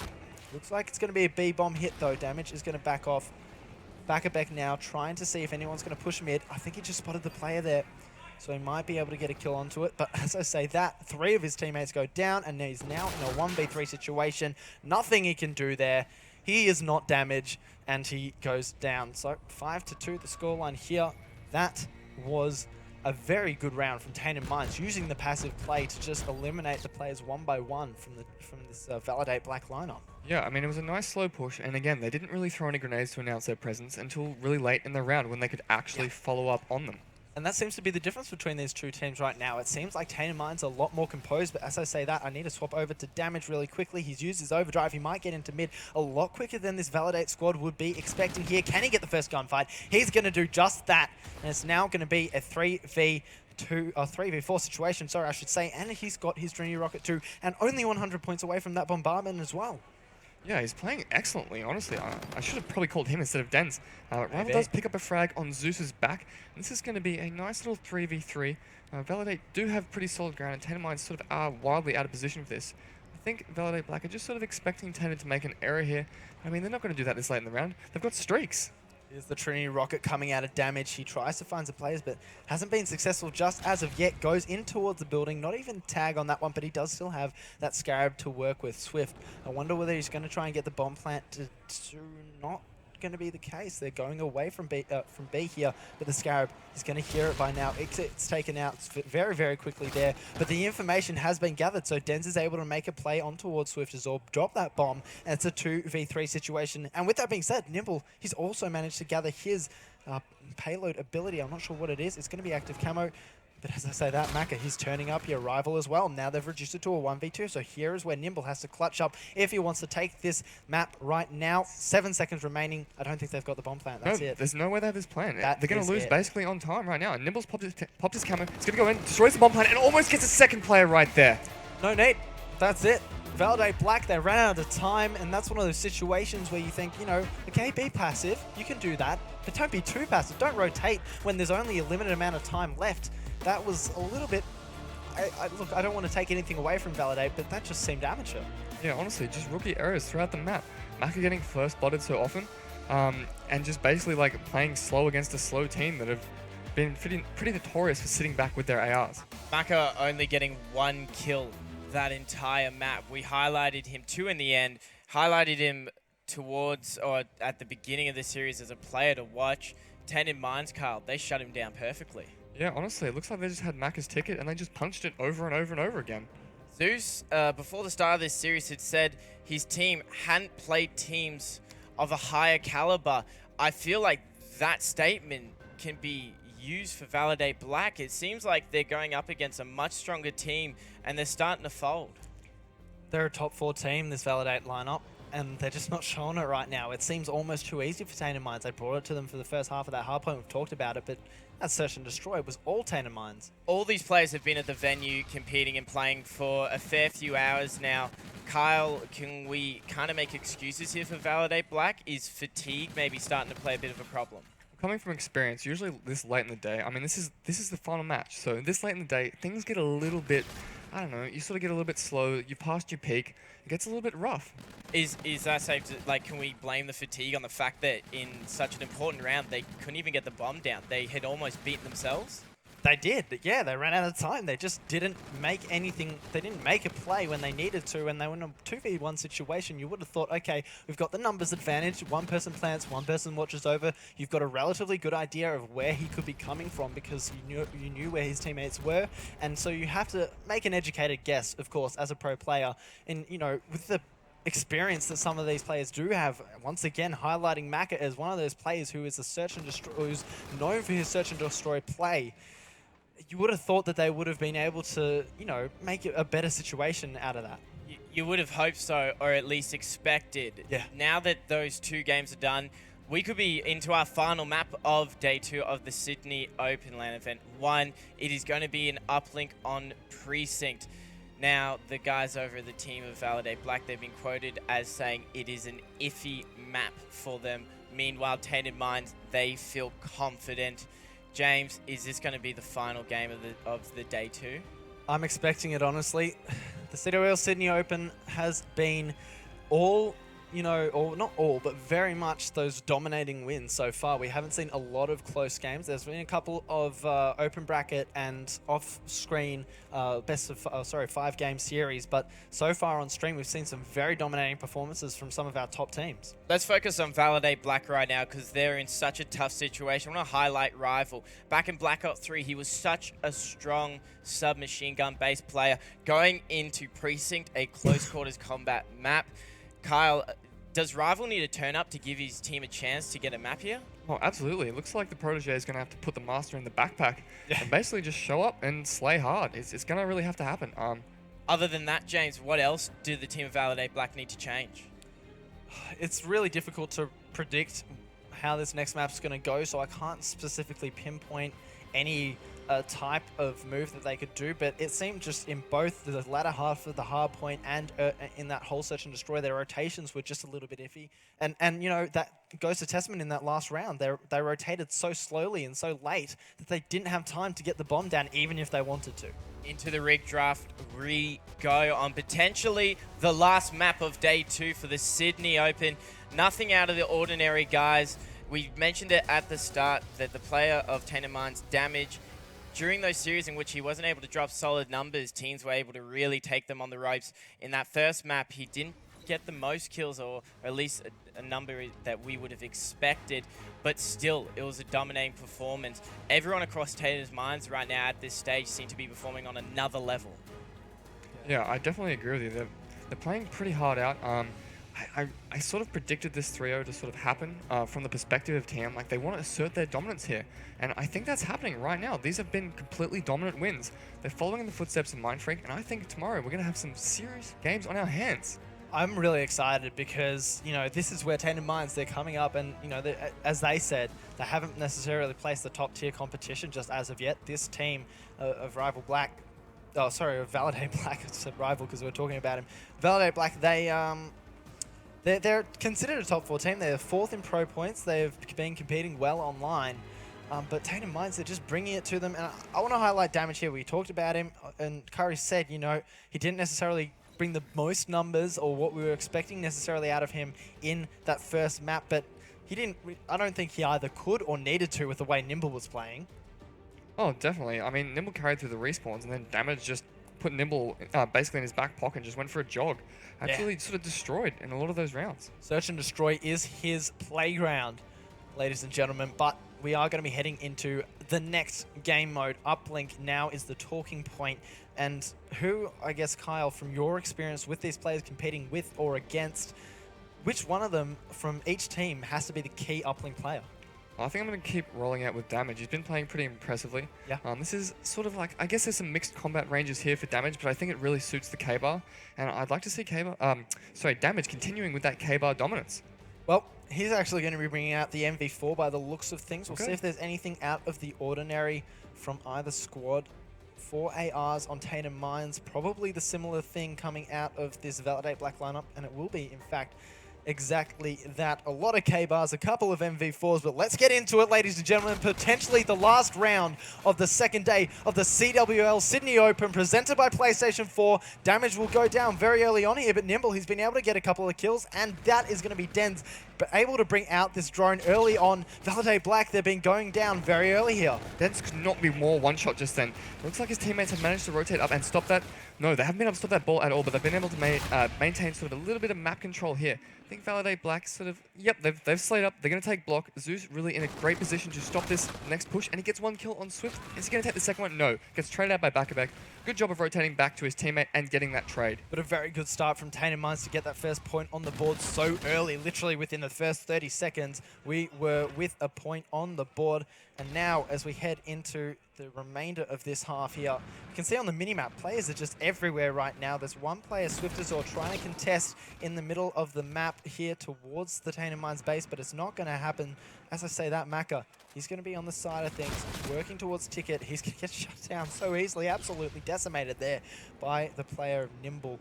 Looks like it's going to be a B-bomb hit, though. Damage is going to back off. Beck now, trying to see if anyone's going to push mid. I think he just spotted the player there, so he might be able to get a kill onto it. But as I say that, 3 of his teammates go down, and he's now in a 1v3 situation. Nothing he can do there. He is not Damage, and he goes down. So 5-2 the scoreline here. That was a very good round from Tainted Minds, using the passive play to just eliminate the players one by one from this Validate Black lineup.
Yeah, I mean, it was a nice slow push, and again, they didn't really throw any grenades to announce their presence until really late in the round when they could actually follow up on them.
And that seems to be the difference between these two teams right now. It seems like Tainted Minds are a lot more composed, but as I say that, I need to swap over to Damage really quickly. He's used his overdrive. He might get into mid a lot quicker than this Validate squad would be expecting here. Can he get the first gunfight? He's going to do just that, and it's now going to be a 3v3 3v4 situation, sorry, I should say, and he's got his Trinity Rocket too, and only 100 points away from that bombardment as well.
Yeah, he's playing excellently, honestly. I should have probably called him instead of Dens. Rival
Maybe.
does pick up a frag on Zeus's back. And this is going to be a nice little 3v3. Validate do have pretty solid ground, and Tainted Minds sort of are wildly out of position for this. I think Validate Black are just sort of expecting Tainted to make an error here. I mean, they're not going to do that this late in the round. They've got streaks.
Here's the Trinity Rocket coming out of damage. He tries to find some players, but hasn't been successful just as of yet. Goes in towards the building. Not even tag on that one, but he does still have that Scarab to work with. Swift. I wonder whether he's going to try and get the bomb plant to not going to be the case. They're going away from B here, but the Scarab is going to hear it by now. It's taken out very, very quickly there, but the information has been gathered, so Dens is able to make a play on towards Swift as well, drop that bomb, and it's a 2v3 situation. And with that being said, Nimble, he's also managed to gather his payload ability. I'm not sure what it is. It's going to be active camo. But as I say that, Maka, he's turning up your rival as well. Now they've reduced it to a 1v2, so here is where Nimble has to clutch up if he wants to take this map right now. 7 seconds remaining. I don't think they've got the bomb plant. That's it.
There's no way they have this plan.
They're
going to lose basically on time right now. Nimble's popped his camo. He's going to go in, destroys the bomb plant, and almost gets a second player right there.
No, Nate. That's it. Validate Black, they ran out of time, and that's one of those situations where you think, you know, okay, be passive. You can do that, but don't be too passive. Don't rotate when there's only a limited amount of time left. That was a little bit... look, I don't want to take anything away from Validate, but that just seemed amateur.
Yeah, honestly, just rookie errors throughout the map. Maka getting first blooded so often, and just basically like playing slow against a slow team that have been pretty notorious for sitting back with their ARs.
Maka only getting 1 kill that entire map. We highlighted him too in the end, highlighted him towards or at the beginning of the series as a player to watch. Tainted Minds, Carl, they shut him down perfectly.
Yeah, honestly, it looks like they just had Maka's ticket and they just punched it over and over and over again.
Zeus, before the start of this series, had said his team hadn't played teams of a higher caliber. I feel like that statement can be used for Validate Black. It seems like they're going up against a much stronger team and they're starting to fold.
They're a top 4 team, this Validate lineup, and they're just not showing it right now. It seems almost too easy for Tainted Minds. They brought it to them for the first half of that hardpoint. We've talked about it, but that Search and Destroy was all Tainted Minds.
All these players have been at the venue competing and playing for a fair few hours now. Kyle, can we kind of make excuses here for Validate Black? Is fatigue maybe starting to play a bit of a problem?
Coming from experience, usually this late in the day, I mean, this is the final match. So this late in the day, things get a little bit, I don't know, you sort of get a little bit slow. You passed your peak. It gets a little bit rough.
Is that safe to, like, can we blame the fatigue on the fact that in such an important round, they couldn't even get the bomb down? They had almost beaten themselves?
They did, yeah, they ran out of time. They just didn't make anything, they didn't make a play when they needed to, and they were in a 2v1 situation. You would have thought, okay, we've got the numbers advantage, one person plants, one person watches over. You've got a relatively good idea of where he could be coming from because you knew where his teammates were, and so you have to make an educated guess, of course, as a pro player. And, you know, with the experience that some of these players do have, once again highlighting Maka as one of those players who is a search and destroy, who's known for his search and destroy play. You would have thought that they would have been able to, you know, make a better situation out of that.
You would have hoped so, or at least expected.
Yeah.
Now that those 2 games are done, we could be into our final map of Day 2 of the Sydney Open LAN Event 1. It is going to be an uplink on Precinct. Now, the guys over at the team of Validate Black, they've been quoted as saying it is an iffy map for them. Meanwhile, Tainted Minds, they feel confident. James, is this going to be the final game of the Day 2?
I'm expecting it, honestly. The CWL Sydney Open has been all, you know, or not all, but very much those dominating wins so far. We haven't seen a lot of close games. There's been a couple of open bracket and off-screen best of 5-game series, but so far on stream we've seen some very dominating performances from some of our top teams.
Let's focus on Validate Black right now because they're in such a tough situation. I want to highlight Rival. Back in Black Ops 3, he was such a strong submachine gun based player. Going into Precinct, a close quarters combat map. Kyle, does Rival need to turn up to give his team a chance to get a map here?
Oh, absolutely. It looks like the Protege is going to have to put the Master in the backpack and basically just show up and slay hard. It's going to really have to happen.
Other than that, James, what else do the team of Validate Black need to change?
It's really difficult to predict how this next map's going to go, so I can't specifically pinpoint any type of move that they could do, but it seemed just in both the latter half of the hard point and in that whole search and destroy, their rotations were just a little bit iffy. And you know, that goes to testament in that last round. They rotated so slowly and so late that they didn't have time to get the bomb down, even if they wanted to.
Into the rig draft we go on potentially the last map of day 2 for the Sydney Open. Nothing out of the ordinary, guys. We mentioned it at the start that the player of Tainted Minds, Damage, during those series in which he wasn't able to drop solid numbers, teams were able to really take them on the ropes. In that first map, he didn't get the most kills, or at least a number that we would have expected, but still, it was a dominating performance. Everyone across Tainted Minds right now at this stage seem to be performing on another level.
Yeah, I definitely agree with you. They're playing pretty hard out. I sort of predicted this 3-0 to sort of happen from the perspective of TM. Like, they want to assert their dominance here. And I think that's happening right now. These have been completely dominant wins. They're following in the footsteps of Mindfreak, and I think tomorrow we're going to have some serious games on our hands.
I'm really excited because, you know, this is where Tainted Minds, they're coming up and, you know, as they said, they haven't necessarily placed the top tier competition just as of yet. This team of Rival Black, oh, sorry, of Validate Black, I said Rival because we were talking about him. Validate Black, they're considered a top 4 team. They're 4th in pro points. They've been competing well online. But Tainted Minds, they're just bringing it to them. And I want to highlight Damage here. We talked about him, and Curry said, you know, he didn't necessarily bring the most numbers or what we were expecting necessarily out of him in that first map. But he didn't. I don't think he either could or needed to with the way Nimble was playing.
Oh, definitely. I mean, Nimble carried through the respawns, and then Damage just put Nimble basically in his back pocket and just went for a jog. Absolutely sort of destroyed in a lot of those rounds.
Search and Destroy is his playground, ladies and gentlemen, but we are going to be heading into the next game mode. Uplink now is the talking point. And who, I guess, Kyle, from your experience with these players competing with or against, which one of them from each team has to be the key Uplink player?
I think I'm going to keep rolling out with Damage. He's been playing pretty impressively.
Yeah.
This is sort of like, I guess there's some mixed combat ranges here for Damage, but I think it really suits the K-Bar. And I'd like to see Damage continuing with that K-Bar dominance.
Well, he's actually going to be bringing out the MV4 by the looks of things. We'll see if there's anything out of the ordinary from either squad. 4 ARs on Tainted Minds, probably the similar thing coming out of this Validate Black lineup, and it will be, in fact, exactly that. A lot of K-Bars, a couple of MV4s, but let's get into it, ladies and gentlemen. Potentially the last round of the second day of the CWL Sydney Open, presented by PlayStation 4. Damage will go down very early on here, but Nimble, he's been able to get a couple of kills, and that is going to be Denz, but able to bring out this drone early on. Validate Black, they've been going down very early here.
Denz could not be more one-shot just then. Looks like his teammates have managed to rotate up and stop that. No, they haven't been able to stop that ball at all, but they've been able to maintain sort of a little bit of map control here. I think Validate Black sort of, yep, they've slayed up. They're going to take block. Zeus really in a great position to stop this next push, and he gets 1 kill on Swift. Is he going to take the second one? No. Gets traded out by Bakabek. Good job of rotating back to his teammate and getting that trade.
But a very good start from Tainted Minds to get that first point on the board so early. Literally within the first 30 seconds, we were with a point on the board. And now, as we head into the remainder of this half here, you can see on the minimap, players are just everywhere right now. There's one player, Swiftazor, trying to contest in the middle of the map here towards the Tainted Minds base, but it's not going to happen. As I say that, Maka, he's going to be on the side of things, working towards Ticket. He's going to get shut down so easily, absolutely decimated there by the player of Nimble.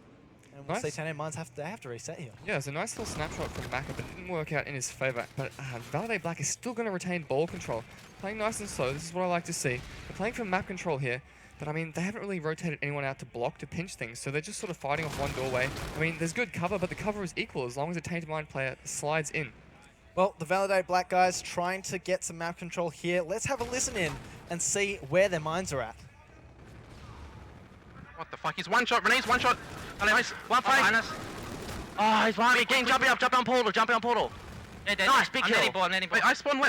And we'll see Tainted Minds they have to reset here.
Yeah, it's a nice little snapshot from Maka, but it didn't work out in his favor. But Validate Black is still going to retain ball control. Playing nice and slow, this is what I like to see. They're playing for map control here, but I mean, they haven't really rotated anyone out to block, to pinch things, so they're just sort of fighting off one doorway. I mean, there's good cover, but the cover is equal as long as a Tainted Mind player slides in.
Well, the Validate Black guys trying to get some map control here. Let's have a listen in and see where their minds are at.
What the fuck? He's one shot. Renee's one shot. Nice. One fight.
Oh, he's one. Again, jumping on portal.
Yeah,
nice, big kill.
I'm nading ball. Wait, I spawn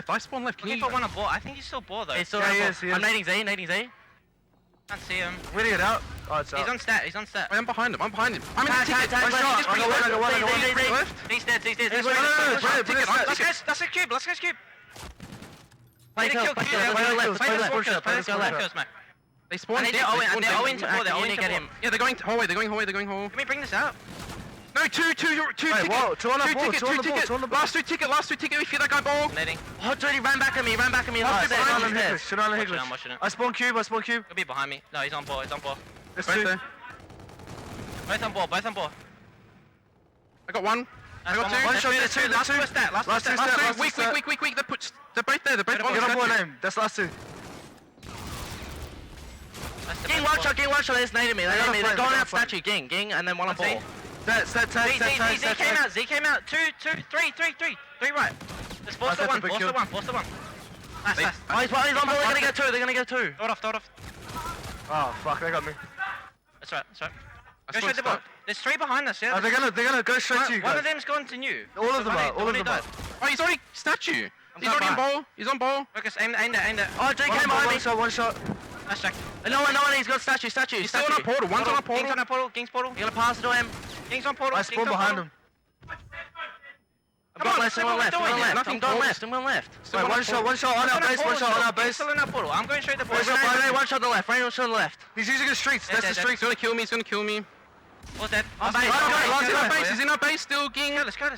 left. Can you put one on ball? I think he's still ball though.
He's still
he is.
I'm nading Z.
Can't see him.
Where'd he get out? Oh, it's
He's
up.
on stat. Wait, I'm behind him. I'm in the ticket.
Tag,
One shot.
I got one.
Left.
He's dead.
Let's go cube.
Play left.
They spawned.
They're all in to ball. They're all in to get him.
Yeah, they're going hallway. Can we bring this out? No. No, two ticket.
whoa, two on the ball,
ticket,
two on the ball,
ticket.
two on the ball.
Last two ticket. We feel that guy ball.
Netting.
Oh, dude, he ran back at me. Last two
behind
behind
you.
his head.
I'm watching it.
I spawn cube.
Could be behind me. No, he's on ball.
There's
Right
two.
there.
Both on ball.
I got one. I got two.
One shot, there's two,
Last
there's
two
two.
is that. Last
Last
two
two
is
stat,
that.
last two stat.
Weak. They're both there. They're both on
Get on board
statue.
name. That's last two.
That's the
Gang
best
one shot, they just naded me. They're going out
They're
statue. Gang, and then one on
Let's see.
ball. Set tag.
Z came out. Two, three right. There's force to
That's
one.
a big
Force
kill.
to one. Nice.
Oh, he's on ball. They're gonna get two.
Throw it off.
Oh, fuck, they got me.
That's right.
I
Go
spawned
straight the ball.
stuck.
There's three behind us, yeah?
Oh, they're gonna go straight to you
One
guys.
of them's gone to you.
All of them are.
The one who died.
Oh, he's already statue. He's
going
already on
back.
ball. He's on ball.
Focus, aim there.
Oh, Jay came behind me. One shot.
Nice check.
No one, he's got statue.
He's still on a portal. One's on a
King's
portal.
on a portal. King's portal.
You're gonna pass it to him.
King's on portal.
I spawned behind him.
Come on, let's see what we're doing.
I'm going left. Wait, one shot on our base, one shot on our base.
Still in our portal. I'm going straight to
One
portal.
shot on the left, one shot on the left. He's using his streaks, that's the
Dead.
streaks.
He's gonna kill me.
What's that?
He's in our base still, King.
Let's go.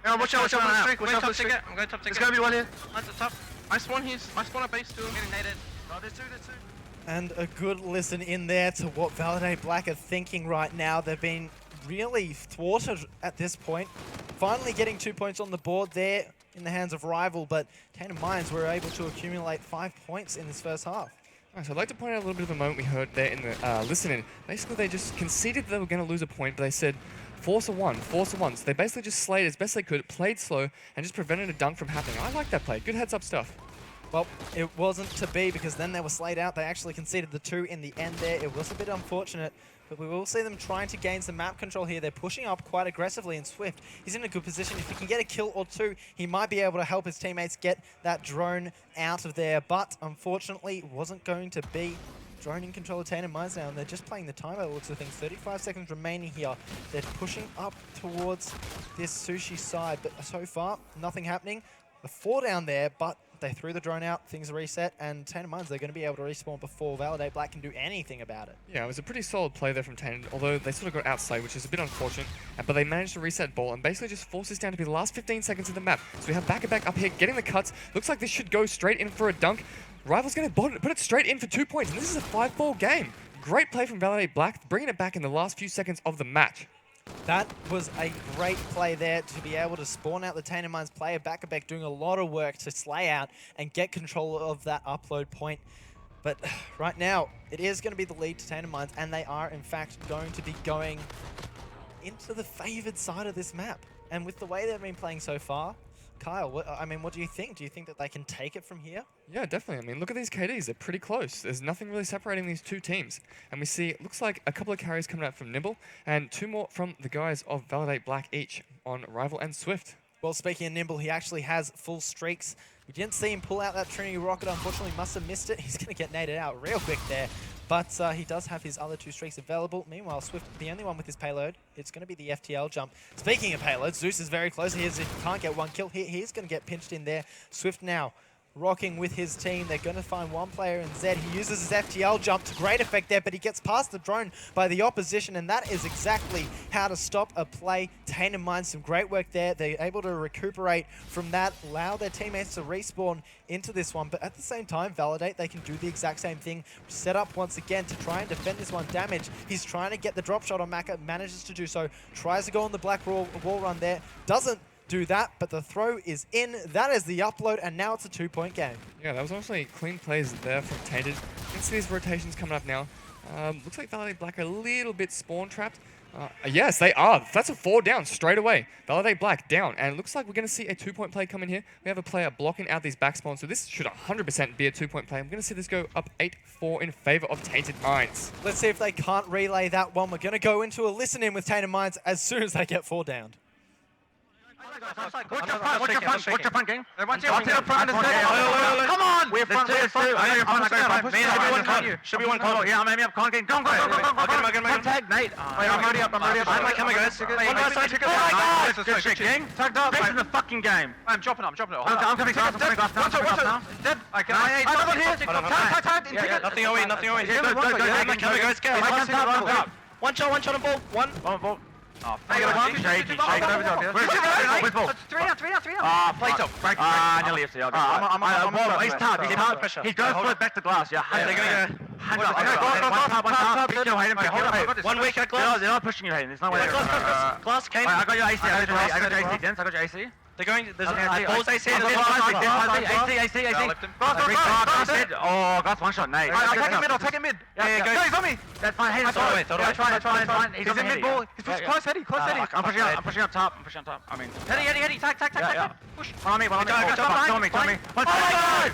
Yeah, watch out for the streak, watch out for the streak.
I'm going top
There's
ticket.
gonna be one here.
Onto the top.
I spawn our base still.
Getting naded.
Oh, there's two.
And a good listen in there to what Validate Black are thinking right now. They've been really thwarted at this point. Finally getting 2 points on the board there in the hands of Rival, but Tainted Minds were able to accumulate 5 points in this first half.
Alright, so I'd like to point out a little bit of a moment we heard there in the listening. Basically, they just conceded they were going to lose a point, but they said, force a one. So they basically just slayed as best they could, played slow, and just prevented a dunk from happening. I like that play. Good heads-up stuff.
Well, it wasn't to be because then they were slayed out. They actually conceded the 2 in the end there. It was a bit unfortunate, but we will see them trying to gain some map control here. They're pushing up quite aggressively, and Swift, he's in a good position. If he can get a kill or 2, he might be able to help his teammates get that drone out of there, but unfortunately, it wasn't going to be. Drone in control of Tainted Minds now, and they're just playing the time by the looks of things. 35 seconds remaining here. They're pushing up towards this Sushi side, but so far, nothing happening. The 4 down there, but they threw the drone out, things reset, and Tainted Minds, they're going to be able to respawn before Validate Black can do anything about it.
Yeah, it was a pretty solid play there from Tainted, although they sort of got outslayed, which is a bit unfortunate, but they managed to reset ball and basically just force this down to be the last 15 seconds of the map. So we have back up here, getting the cuts. Looks like this should go straight in for a dunk. Rival's going to put it straight in for 2 points, and this is a 5-ball game. Great play from Validate Black, bringing it back in the last few seconds of the match.
That was a great play there to be able to spawn out the Tainted Minds player. Back doing a lot of work to slay out and get control of that upload point. But right now, it is going to be the lead to Tainted Minds, and they are, in fact, going to be going into the favored side of this map. And with the way they've been playing so far, Kyle, what do you think? Do you think that they can take it from here?
Yeah, definitely. I mean, look at these KDs. They're pretty close. There's nothing really separating these two teams. And we see, it looks like a couple of carries coming out from Nimble, and 2 more from the guys of Validate Black each on Rival and Swift.
Well, speaking of Nimble, he actually has full streaks. We didn't see him pull out that Trinity Rocket. Unfortunately, must have missed it. He's going to get naded out real quick there. But he does have his other 2 streaks available. Meanwhile, Swift, the only one with his payload, it's going to be the FTL jump. Speaking of payloads, Zeus is very close. He can't get 1 kill. He's going to get pinched in there. Swift now rocking with his team. They're going to find 1 player in Zed. He uses his FTL jump to great effect there, but he gets past the drone by the opposition, and that is exactly how to stop a play. Tainted Minds, some great work there. They're able to recuperate from that, allow their teammates to respawn into this one, but at the same time, Validate, they can do the exact same thing. Set up once again to try and defend this one. Damage, he's trying to get the drop shot on Maka, manages to do so, tries to go on the black wall run there, doesn't do that, but the throw is in. That is the upload, and now it's a 2-point game.
Yeah, that was honestly clean plays there from Tainted. You can see these rotations coming up now. Looks like Validate Black are a little bit spawn trapped. Yes, they are. That's a 4 down straight away. Validate Black down, and it looks like we're going to see a 2-point play come in here. We have a player blocking out these back spawns, so this should 100% be a 2-point play. I'm going to see this go up 8-4 in favor of Tainted Minds.
Let's see if they can't relay that one. We're going to go into a listen-in with Tainted Minds as soon as they get 4 down.
Watch your front, gang.
Come on!
We're front. I know you're front.
Should be one call.
Yeah, maybe up. Go.
I'll get him.
Tag, mate. I'm already up.
I'm coming, guys.
Oh my god! Good shit, gang. Tagged up. This is the fucking game.
I'm dropping it.
I'm coming fast now.
Dead.
Another here. Tag.
Nothing away.
Go.
I'm coming, guys. Go.
One shot on ball.
One.
Oh,
Hey,
fuck.
one,
Shade,
two,
shade, overdrive, yeah.
Where's it?
With ball.
Three down.
Play top. Break. Nearly FC. He's tough. He's tough.
pressure.
He's going for it back to glass. Yeah.
They're gonna go.
Hang on. One top. Big kill, Hayden. Hold on.
One weak at glass.
They're not pushing you, Hayden. There's no way.
Glass came.
I got your AC. I got your AC, Dens. I got your AC.
They're going. There's
Okay,
balls AC.
AC. Oh, Glass one shot. Nate.
I'll take him mid.
Yeah,
No, he's on me.
That's fine. Hayden's
Throw away.
He's
He's in mid ball. He's close heady.
I'm pushing up top. I mean.
Heady. Tag.
Yeah.
Push.
One on me.
Tell me.
Oh my god!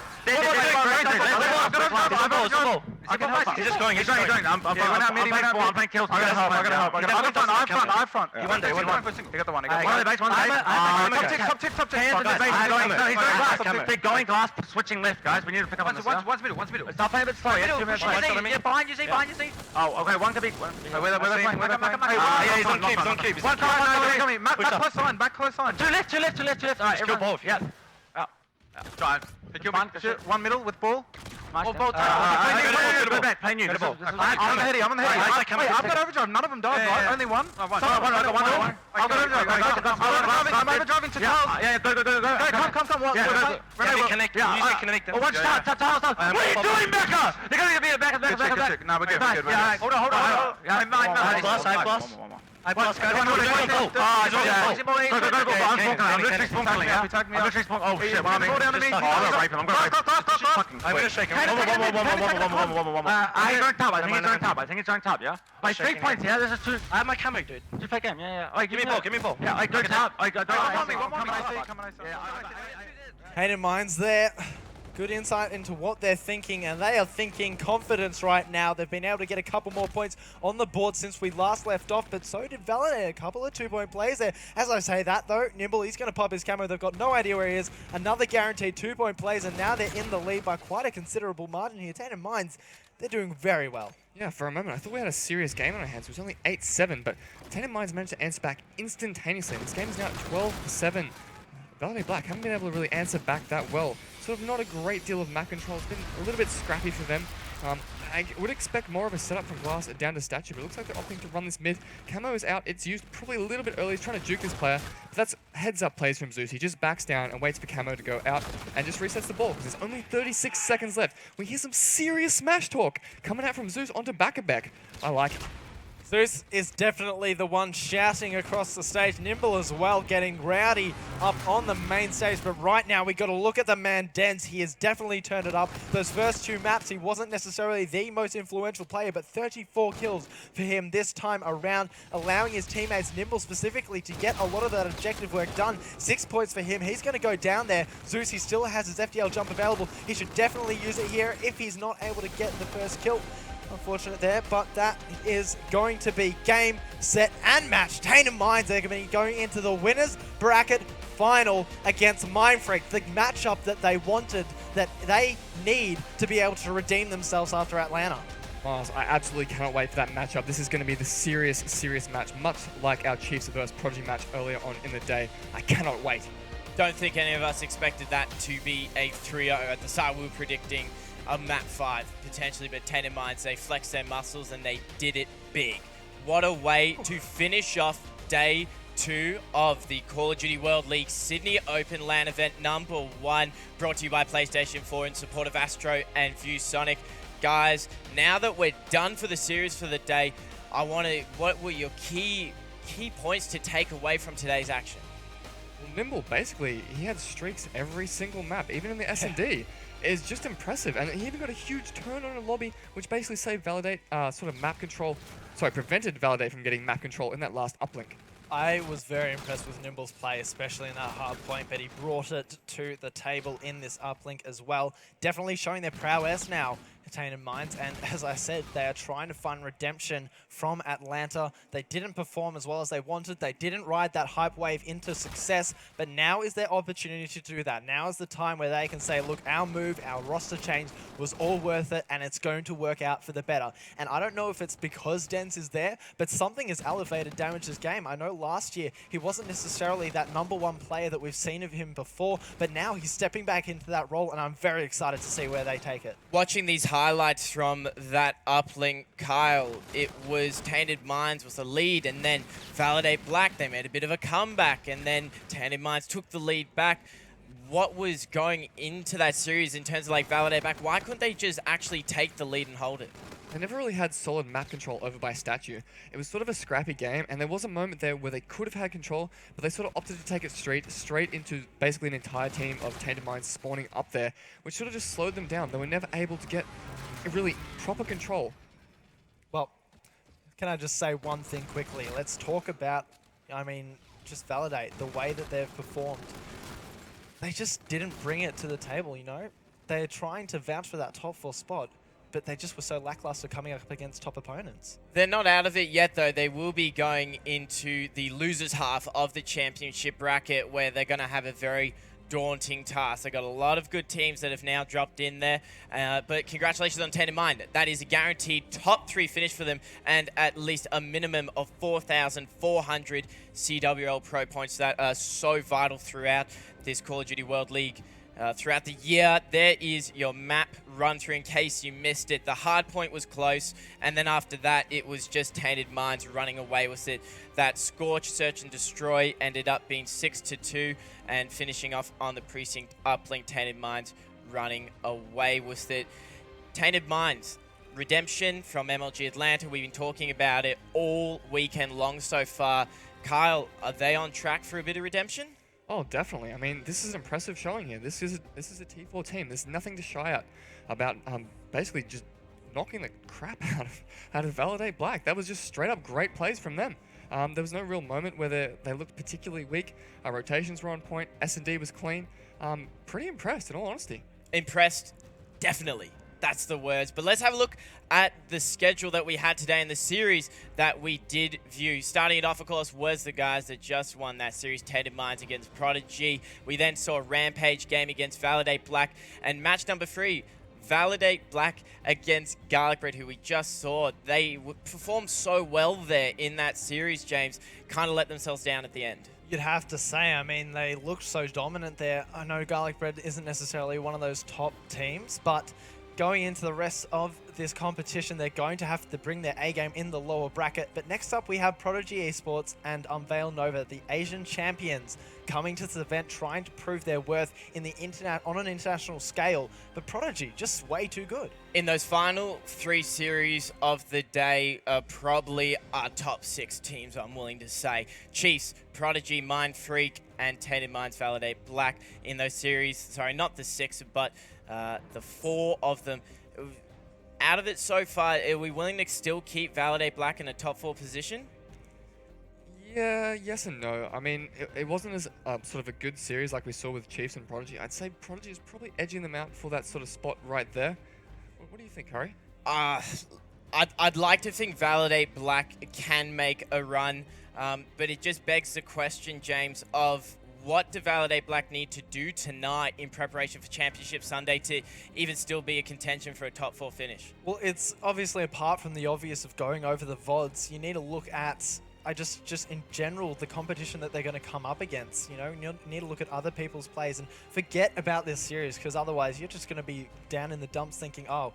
I can help. He's just going.
I'm playing kills. I gotta help.
I'm front.
You won there.
He got the one.
One of the base.
Top tick.
Hands in the base. He's going glass. They're going glass. Switching left, guys. We need to pick up on this.
One's middle.
Stop playing a bit slow. Yeah, 2 minutes.
Behind you, Z.
Oh, okay. One could be.
Where they're playing.
He's on cube.
One coming. Back close line.
Two left. Alright,
Kill both.
Yeah.
Try. One middle with ball.
Play new.
I'm on the heady. Wait, I've got overdrive. None of them died, right? Only one?
I got
overdrive into tiles.
Yeah, go.
Come.
Connect.
Watch tiles. What are you doing, Becca? They're going to be a back.
No, we're good.
Hold on.
Glass. I glass. Go.
I'm literally spunkling. Oh shit, I'm gonna rape him. I'm gonna shake him. He's going top. I think he's going top, yeah? By 3 points, yeah? This is two.
I have my camo, dude.
Two play game, yeah. Alright,
Give me ball.
Yeah, I go top.
Come on,
Hayden Mines there. Good insight into what they're thinking, and they are thinking confidence right now. They've been able to get a couple more points on the board since we last left off, but so did Validate. A couple of 2-point plays there. As I say that, though, Nimble, he's going to pop his camo. They've got no idea where he is. Another guaranteed 2-point plays, and now they're in the lead by quite a considerable margin here. Hayden Mines, they're doing very well.
Yeah, for a moment, I thought we had a serious game on our hands. It was only 8-7, but Tainted Minds managed to answer back instantaneously. This game is now 12-7. Validate Black haven't been able to really answer back that well. Sort of not a great deal of map control. It's been a little bit scrappy for them. I would expect more of a setup from Glass down to Statue, but it looks like they're opting to run this mid. Camo is out. It's used probably a little bit early. He's trying to juke this player, but that's heads-up plays from Zeus. He just backs down and waits for Camo to go out and just resets the ball because there's only 36 seconds left. We hear some serious smash talk coming out from Zeus onto Bakabek. I like it.
Zeus is definitely the one shouting across the stage. Nimble as well, getting rowdy up on the main stage. But right now, we got to look at the man Dens. He has definitely turned it up. Those first 2 maps, he wasn't necessarily the most influential player, but 34 kills for him this time around, allowing his teammates, Nimble specifically, to get a lot of that objective work done. 6 points for him. He's going to go down there. Zeus, he still has his FDL jump available. He should definitely use it here if he's not able to get the first kill. Unfortunate there, but that is going to be game, set, and match. Tainted Minds are going to be going into the winners bracket final against Mindfreak, the matchup that they wanted, that they need to be able to redeem themselves after Atlanta.
Miles, I absolutely cannot wait for that matchup. This is going to be the serious match, much like our Chiefs versus Prodigy match earlier on in the day. I cannot wait.
Don't think any of us expected that to be a 3-0 at the start. We were predicting a map 5 potentially, but Tainted Minds, they flexed their muscles and they did it big. What a way to finish off day 2 of the Call of Duty World League Sydney Open LAN event number 1, brought to you by PlayStation 4 in support of Astro and ViewSonic. Guys, now that we're done for the series for the day, what were your key points to take away from today's action?
Well, Nimble, basically, he had streaks every single map, even in the S&D. Is just impressive, and he even got a huge turn on a lobby, which basically saved Validate sort of map control. Sorry, prevented Validate from getting map control in that last uplink.
I was very impressed with Nimble's play, especially in that hard point, but he brought it to the table in this uplink as well. Definitely showing their prowess now, Tainted Minds, and as I said, they are trying to find redemption from Atlanta. They didn't perform as well as they wanted. They didn't ride that hype wave into success, but now is their opportunity to do that. Now is the time where they can say, look, our move, our roster change was all worth it, and it's going to work out for the better. And I don't know if it's because Dens is there, but something has elevated Damage's game. I know last year he wasn't necessarily that #1 player that we've seen of him before, but now he's stepping back into that role, and I'm very excited to see where they take it.
Watching these hard highlights from that uplink, Kyle. It was Tainted Minds was the lead, and then Validate Black, they made a bit of a comeback, and then Tainted Minds took the lead back. What was going into that series in terms of like Validate Black? Why couldn't they just actually take the lead and hold it?
They never really had solid map control over by Statue. It was sort of a scrappy game, and there was a moment there where they could have had control, but they sort of opted to take it straight into basically an entire team of Tainted Minds spawning up there, which sort of just slowed them down. They were never able to get a really proper control.
Well, can I just say one thing quickly? Let's talk about, just Validate, the way that they've performed. They just didn't bring it to the table, you know? They're trying to vouch for that top 4 spot, but they just were so lackluster coming up against top opponents.
They're not out of it yet, though. They will be going into the losers half of the championship bracket, where they're going to have a very daunting task. They've got a lot of good teams that have now dropped in there, but congratulations on Tainted Mind. That is a guaranteed top 3 finish for them, and at least a minimum of 4,400 CWL Pro points that are so vital throughout this Call of Duty World League. Throughout the year, there is your map run through in case you missed it. The hard point was close, and then after that, it was just Tainted Minds running away with it. That Scorch, Search and Destroy ended up being 6-2, and finishing off on the Precinct Uplink, Tainted Minds running away with it. Tainted Minds, redemption from MLG Atlanta. We've been talking about it all weekend long so far. Kyle, are they on track for a bit of redemption?
Oh, definitely. I mean, this is an impressive showing here. This is a T4 team. There's nothing to shy at about basically just knocking the crap out of Validate Black. That was just straight up great plays from them. There was no real moment where they looked particularly weak. Rotations were on point. S&D was clean. Pretty impressed, in all honesty.
Impressed, definitely. That's the words. But let's have a look at the schedule that we had today in the series that we did view. Starting it off, of course, was the guys that just won that series, Tainted Minds against Prodigy. We then saw a Rampage game against Validate Black. And match number 3, Validate Black against Garlic Bread, who we just saw. They performed so well there in that series, James. Kind of let themselves down at the end.
You'd have to say, they looked so dominant there. I know Garlic Bread isn't necessarily one of those top teams, but going into the rest of this competition, they're going to have to bring their A-game in the lower bracket. But next up, we have Prodigy Esports and Unveil Nova, the Asian champions, coming to this event trying to prove their worth in the on an international scale. But Prodigy, just way too good.
In those final 3 series of the day, probably our top 6 teams, I'm willing to say. Chiefs, Prodigy, Mind Freak, and Tainted Minds Validate Black in those series. Sorry, not the 6, but the 4 of them. Out of it so far, are we willing to still keep Validate Black in a top 4 position?
Yeah, yes and no. I mean, it wasn't as sort of a good series like we saw with Chiefs and Prodigy. I'd say Prodigy is probably edging them out for that sort of spot right there. What do you think, Harry?
I'd like to think Validate Black can make a run, but it just begs the question, James, of what do Validate Black need to do tonight in preparation for Championship Sunday to even still be a contention for a top 4 finish?
Well, it's obviously, apart from the obvious of going over the VODs, you need to look at, just in general, the competition that they're going to come up against. You need to look at other people's plays and forget about this series, because otherwise you're just going to be down in the dumps thinking, oh,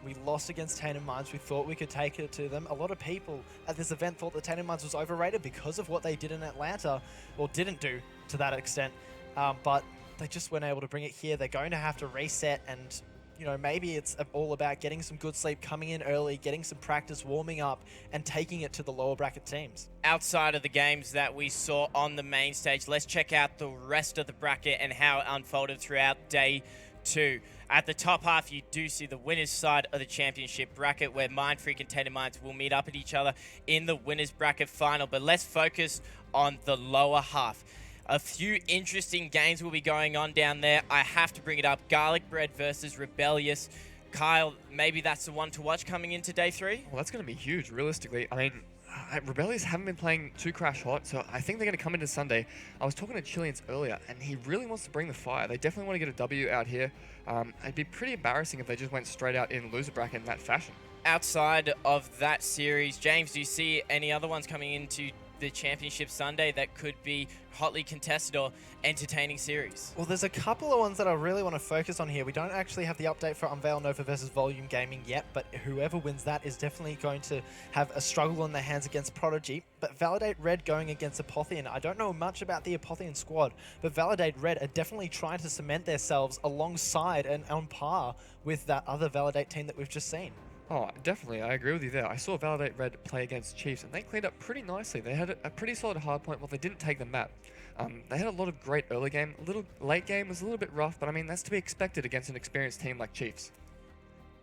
we lost against Tainted Minds. We thought we could take it to them. A lot of people at this event thought that Tainted Minds was overrated because of what they did in Atlanta, or didn't do to that extent. But they just weren't able to bring it here. They're going to have to reset, and maybe it's all about getting some good sleep, coming in early, getting some practice, warming up, and taking it to the lower bracket teams.
Outside of the games that we saw on the main stage, let's check out the rest of the bracket and how it unfolded throughout day 2. At the top half, you do see the winners side of the championship bracket, where Mind Freak and Tainted Minds will meet up at each other in the winners bracket final. But let's focus on the lower half. A few interesting games will be going on down there. I have to bring it up. Garlic Bread versus Rebellious. Kyle, maybe that's the one to watch coming into day 3?
Well, that's going to be huge, realistically. I mean, Rebellious haven't been playing too crash hot, so I think they're going to come into Sunday. I was talking to Chillians earlier, and he really wants to bring the fire. They definitely want to get a W out here. It'd be pretty embarrassing if they just went straight out in loser bracket in that fashion.
Outside of that series, James, do you see any other ones coming into the championship Sunday that could be hotly contested or entertaining series?
Well, there's a couple of ones that I really want to focus on here. We don't actually have the update for Unveil Nova versus Volume Gaming yet, but whoever wins that is definitely going to have a struggle in their hands against Prodigy. But Validate Red going against Apotheon. I don't know much about the Apotheon squad, but Validate Red are definitely trying to cement themselves alongside and on par with that other Validate team that we've just seen.
Oh, definitely. I agree with you there. I saw Validate Red play against Chiefs, and they cleaned up pretty nicely. They had a pretty solid hard point. Well, they didn't take the map. They had a lot of great early game. A little late game was a little bit rough, but I mean, that's to be expected against an experienced team like Chiefs.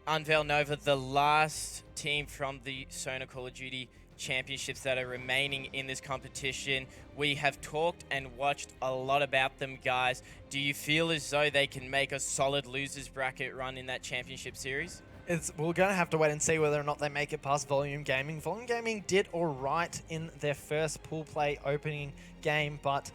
Unveil Nova, the last team from the Sona Call of Duty championships that are remaining in this competition. We have talked and watched a lot about them, guys. Do you feel as though they can make a solid losers bracket run in that championship series?
We're going to have to wait and see whether or not they make it past Volume Gaming. Volume Gaming did all right in their first pool play opening game, but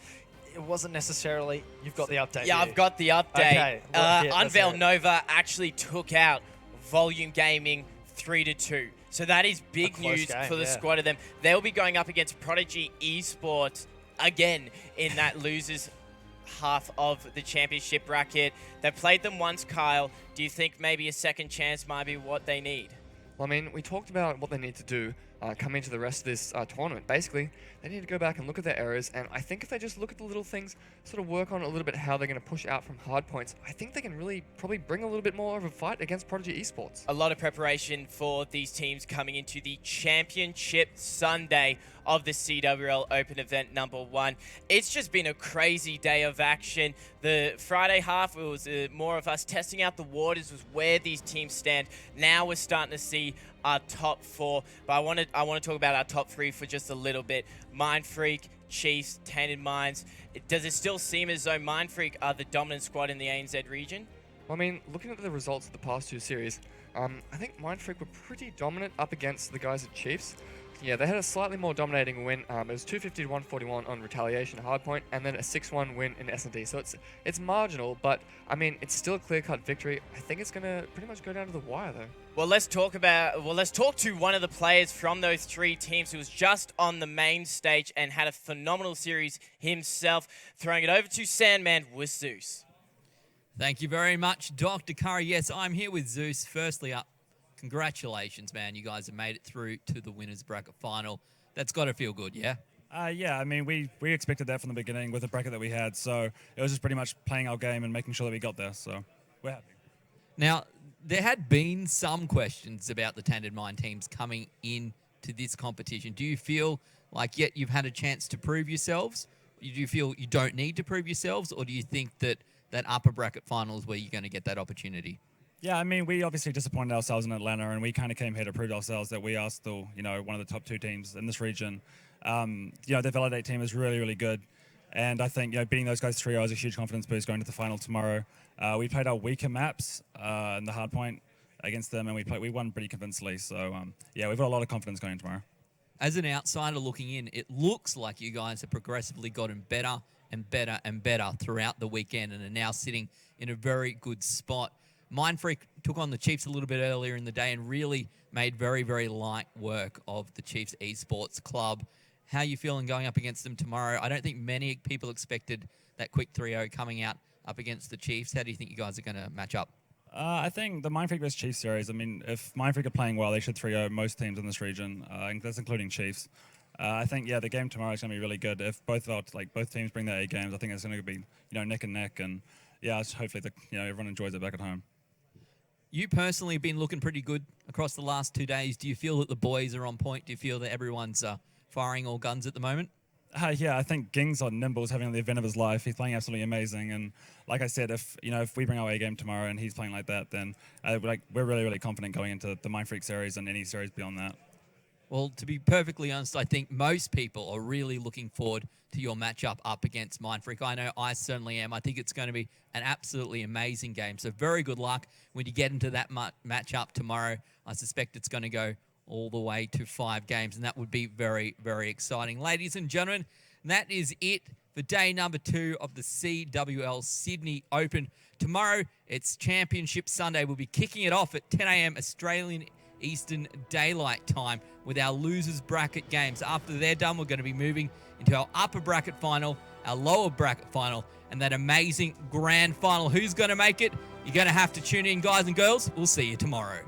it wasn't necessarily... You've got the update.
Yeah, I've got the update.
Okay.
Unveil Nova actually took out Volume Gaming 3-2. So that is big news
game,
for the squad of them. They'll be going up against Prodigy Esports again in that losers half of the championship bracket. They've played them once, Kyle. Do you think maybe a second chance might be what they need?
Well, I mean, we talked about what they need to do coming into the rest of this tournament. Basically, they need to go back and look at their errors, and I think if they just look at the little things, sort of work on a little bit how they're going to push out from hard points, I think they can really probably bring a little bit more of a fight against Prodigy Esports.
A lot of preparation for these teams coming into the championship Sunday of the CWL Open event number 1. It's just been a crazy day of action. The Friday half, it was more of us testing out the waters, was where these teams stand. Now we're starting to see our top 4, but I want to talk about our top 3 for just a little bit. Mind Freak, Chiefs, Tainted Minds. Does it still seem as though Mind Freak are the dominant squad in the ANZ region?
Well, I mean, looking at the results of the past 2 series, I think Mind Freak were pretty dominant up against the guys at Chiefs. Yeah, they had a slightly more dominating win. It was 250 to 141 on Retaliation Hardpoint, and then a 6-1 win in S&D. So it's marginal, but I mean, it's still a clear-cut victory. I think it's gonna pretty much go down to the wire, though.
Well, let's talk to one of the players from those 3 teams who was just on the main stage and had a phenomenal series himself. Throwing it over to Sandman with Zeus.
Thank you very much, Dr. Curry. Yes, I'm here with Zeus. Firstly up, congratulations, man. You guys have made it through to the winners bracket final. That's got to feel good, yeah?
Yeah, I mean, we expected that from the beginning with the bracket that we had, so it was just pretty much playing our game and making sure that we got there, so we're happy.
Now, there had been some questions about the Tainted Mind teams coming into this competition. Do you feel like yet you've had a chance to prove yourselves? Do you feel you don't need to prove yourselves, or do you think that upper bracket final is where you're going to get that opportunity?
Yeah, I mean, we obviously disappointed ourselves in Atlanta, and we kind of came here to prove ourselves that we are still, one of the top 2 teams in this region. The Validate team is really, really good. And I think, beating those guys 3-0 is a huge confidence boost going to the final tomorrow. We played our weaker maps in the hard point against them, and we won pretty convincingly. So, we've got a lot of confidence going tomorrow.
As an outsider looking in, it looks like you guys have progressively gotten better and better and better throughout the weekend and are now sitting in a very good spot. Mind Freak took on the Chiefs a little bit earlier in the day and really made very, very light work of the Chiefs Esports Club. How are you feeling going up against them tomorrow? I don't think many people expected that quick 3-0 coming out up against the Chiefs. How do you think you guys are going to match up?
I think the Mind Freak vs Chiefs series, I mean, if Mind Freak are playing well, they should 3-0 most teams in this region, that's including Chiefs. I think, the game tomorrow is going to be really good. If both teams bring their A games, I think it's going to be, neck and neck, and hopefully everyone enjoys it back at home.
You personally have been looking pretty good across the last 2 days. Do you feel that the boys are on point? Do you feel that everyone's firing all guns at the moment?
Yeah, I think Ging's on Nimble's having the event of his life. He's playing absolutely amazing, and like I said, if we bring our A game tomorrow and he's playing like that, then we're really, really confident going into the Mind Freak series and any series beyond that.
Well, to be perfectly honest, I think most people are really looking forward to your matchup up against Mind Freak. I know I certainly am. I think it's going to be an absolutely amazing game. So very good luck when you get into that matchup tomorrow. I suspect it's going to go all the way to 5 games, and that would be very, very exciting. Ladies and gentlemen, that is it for day number 2 of the CWL Sydney Open. Tomorrow, it's Championship Sunday. We'll be kicking it off at 10 a.m. Australian Eastern Daylight Time with our losers bracket games. After they're done, we're going to be moving into our upper bracket final, our lower bracket final, and that amazing grand final. Who's going to make it? You're going to have to tune in, guys and girls. We'll see you tomorrow.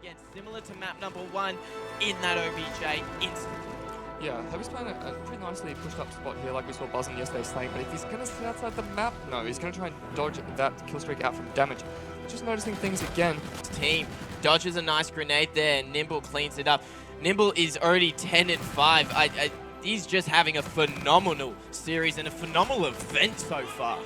Again, similar to map number 1 in that OBJ instant.
Yeah, Hobie's playing a pretty nicely pushed up spot here, like we saw Buzzin yesterday saying, but if he's going to sit outside the map, no, he's going to try and dodge that kill streak out from damage. Just noticing things again.
Team dodges a nice grenade there, and Nimble cleans it up. Nimble is already 10-5. He's just having a phenomenal series and a phenomenal event so far.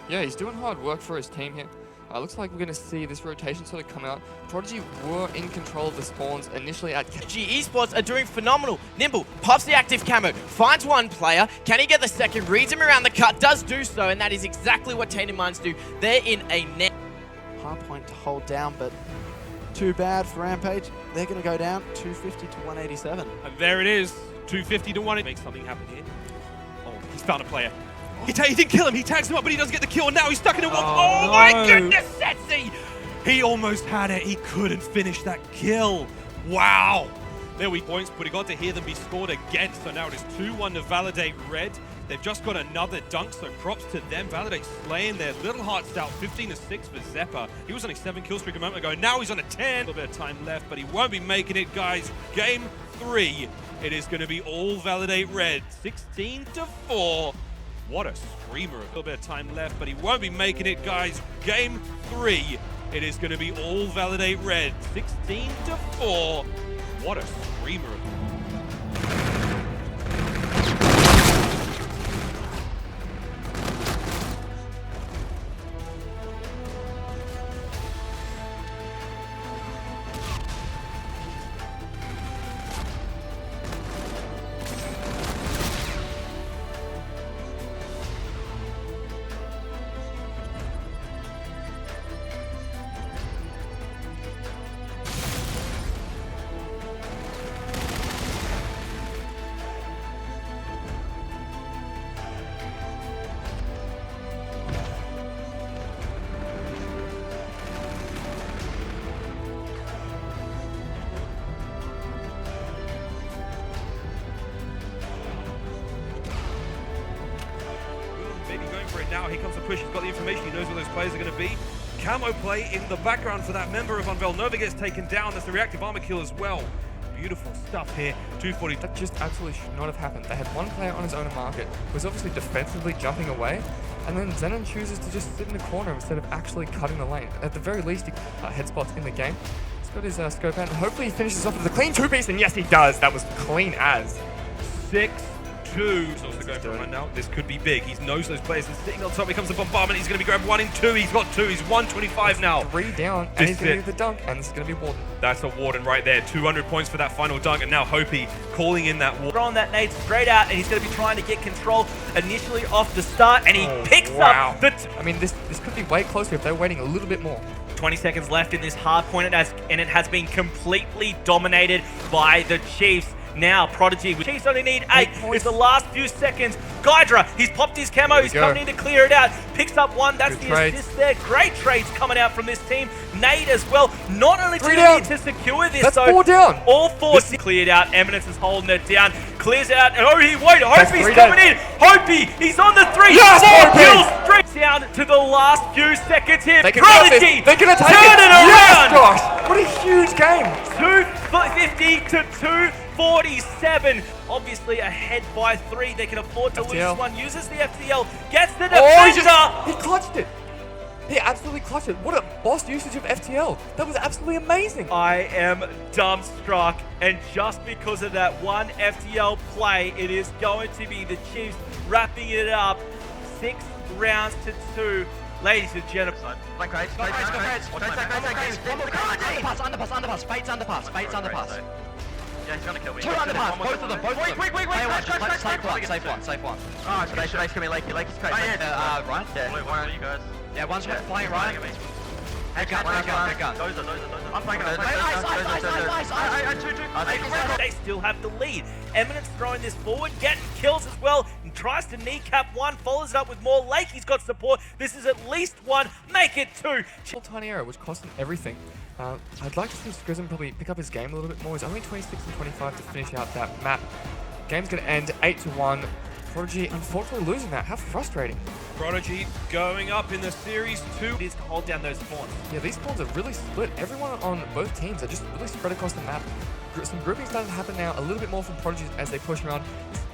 Yeah, he's doing hard work for his team here. Looks like we're going to see this rotation sort of come out. Prodigy were in control of the spawns initially at...
G Esports are doing phenomenal. Nimble pops the active camo, finds one player. Can he get the second? Reads him around the cut, does do so, and that is exactly what Tainted Minds do. They're in a net.
Hardpoint to hold down, but too bad for Rampage. They're going to go down 250 to 187.
And there it is, 250 to 1. Make something happen here. Oh, he's found a player. He didn't kill him, he tags him up, but he doesn't get the kill, and now he's stuck in a wall. Oh, my goodness, Setsi! He almost had it, he couldn't finish that kill. Wow! There we points, but he got to hear them be scored against, so now it is 2-1 to Validate Red. They've just got another dunk, so props to them. Validate slaying their little hearts out, 15-6 for Zeppa. He was on a 7 kill streak a moment ago, now he's on a 10. A little bit of time left, but he won't be making it, guys. Game 3, it is going to be all Validate Red, 16-4. What a screamer. A little bit of time left, but he won't be making it, guys. Game 3. It is going to be all Validate Red. 16-4. What a screamer. Now here comes the push, he's got the information, he knows where those players are going to be. Camo play in the background for that member of Unveil. Nova gets taken down, there's the reactive armor kill as well. Beautiful stuff here, 240.
That just absolutely should not have happened. They had one player on his own market who was obviously defensively jumping away, and then Xenon chooses to just sit in the corner instead of actually cutting the lane. At the very least, he head spots in the game. He's got his scope out, and hopefully he finishes off with a clean 2-piece, and yes he does. That was clean as.
6-2. He's also going for a run now. This could be big. He knows those players. He's sitting on top. Here comes the bombardment. He's going to be grabbed 1 and 2. He's got 2. He's 125 now.
3 down, and he's going to do the dunk, and this is going to be Warden.
That's a Warden right there. 200 points for that final dunk, and now Hopi calling in that Warden.
Throwing that nade straight out, and he's going to be trying to get control initially off the start, and he picks up the...
I mean, this could be way closer if they're waiting a little bit more.
20 seconds left in this hard point, and it has been completely dominated by the Chiefs. Now, Prodigy, Chiefs only need 8. It's the last few seconds. Gydra, he's popped his camo. He's coming in to clear it out. Picks up 1. That's the assist there. Great trades coming out from this team. Nade as well. Not only do they need to secure this,
that's 4 down.
All 4 cleared out. Eminence is holding it down. Clears it out. And Hopi's coming in. Hopi, he's on the 3.
Yes,
4 kills straight down to the last few seconds here.
They can
Prodigy,
They're going to take
turn it around.
Yes, gosh. What a huge game.
250 to 247. Obviously ahead by 3. They can afford to lose this one. Uses the FTL. Gets the defender.
He clutched it. He absolutely clutched it. What a boss usage of FTL. That was absolutely amazing.
I am dumbstruck. And just because of that one FTL play, it is going to be the Chiefs wrapping it up. 6 rounds to 2. Ladies and gentlemen.
Underpass. Fate's underpass. Yeah, he's gonna kill me. 2 underpass, both of them. Safe one. Oh, so Lake's gonna be Lakey's crazy. Right? Yeah.
One of you guys.
Yeah, one's playing right. Head gun.
I'm playing it.
They still have the lead. Eminence throwing this forward, getting kills as well, and tries to kneecap one, follows it up with more. Lakey's got support. This is at least one. Make it two.
Tiny arrow, which cost him everything. I'd like to see Scrism probably pick up his game a little bit more. He's only 26 and 25 to finish out that map. Game's going to end 8-1. Prodigy unfortunately losing that. How frustrating.
Prodigy going up in the Series 2.
Is to hold down those spawns.
Yeah, these spawns are really split. Everyone on both teams are just really spread across the map. Some grouping starting to happen now, a little bit more from Prodigy as they push around.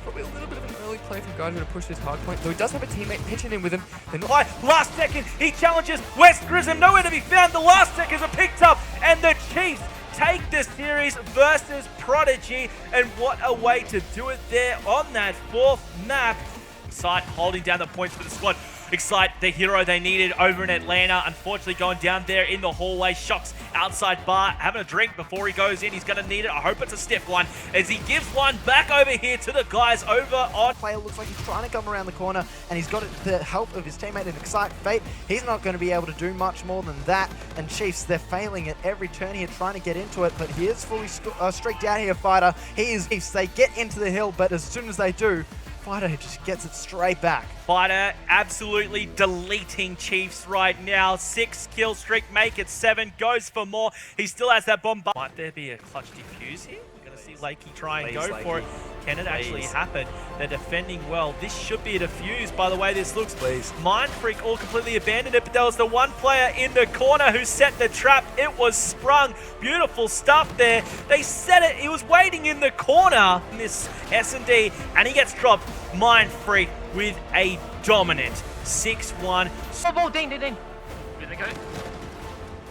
Probably a little bit of an early play from Guide to push this hard point, though he does have a teammate pitching in with him.
Last second, he challenges West Grism, nowhere to be found. The last seconds are picked up, and the Chiefs take the series versus Prodigy, and what a way to do it there on that fourth map. Excite holding down the points for the squad. Excite, the hero they needed over in Atlanta, unfortunately going down there in the hallway. Shocks outside bar, having a drink before he goes in. He's going to need it. I hope it's a stiff one as he gives one back over here to the guys over on.
Player looks like he's trying to come around the corner, and he's got the help of his teammate in Excite. Fate, he's not going to be able to do much more than that. And Chiefs, they're failing at every turn here, trying to get into it, but he is fully streaked out here, Fighter. He is Chiefs. They get into the hill, but as soon as they do, Fighter just gets it straight back.
Fighter absolutely deleting Chiefs right now. 6 kill streak, make it 7, goes for more. He still has that bomb. Might there be a clutch defuse here? We're going to see Lakey try and go for it. Can it actually happen? They're defending well. This should be a defuse by the way this looks. Mind Freak all completely abandoned it, but there was the one player in the corner who set the trap. It was sprung. Beautiful stuff there. They set it. He was waiting in the corner in this S&D, and he gets dropped. Mind Freak with a dominant 6-1.
Ball, Dean.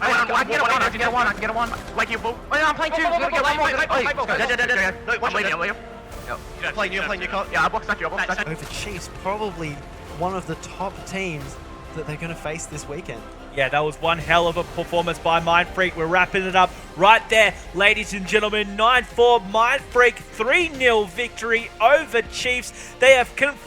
I can get a one. Like you, boo.
Oh, yeah, I'm playing two. Get one more.
You're playing, you can't. Yeah, I boxed you.
Over Chiefs, probably one of the top teams that they're going to face this weekend.
Yeah, that was one hell of a performance by Mind Freak. We're wrapping it up right there, ladies and gentlemen. 9-4 Mind Freak, 3-0 victory over Chiefs. They have confirmed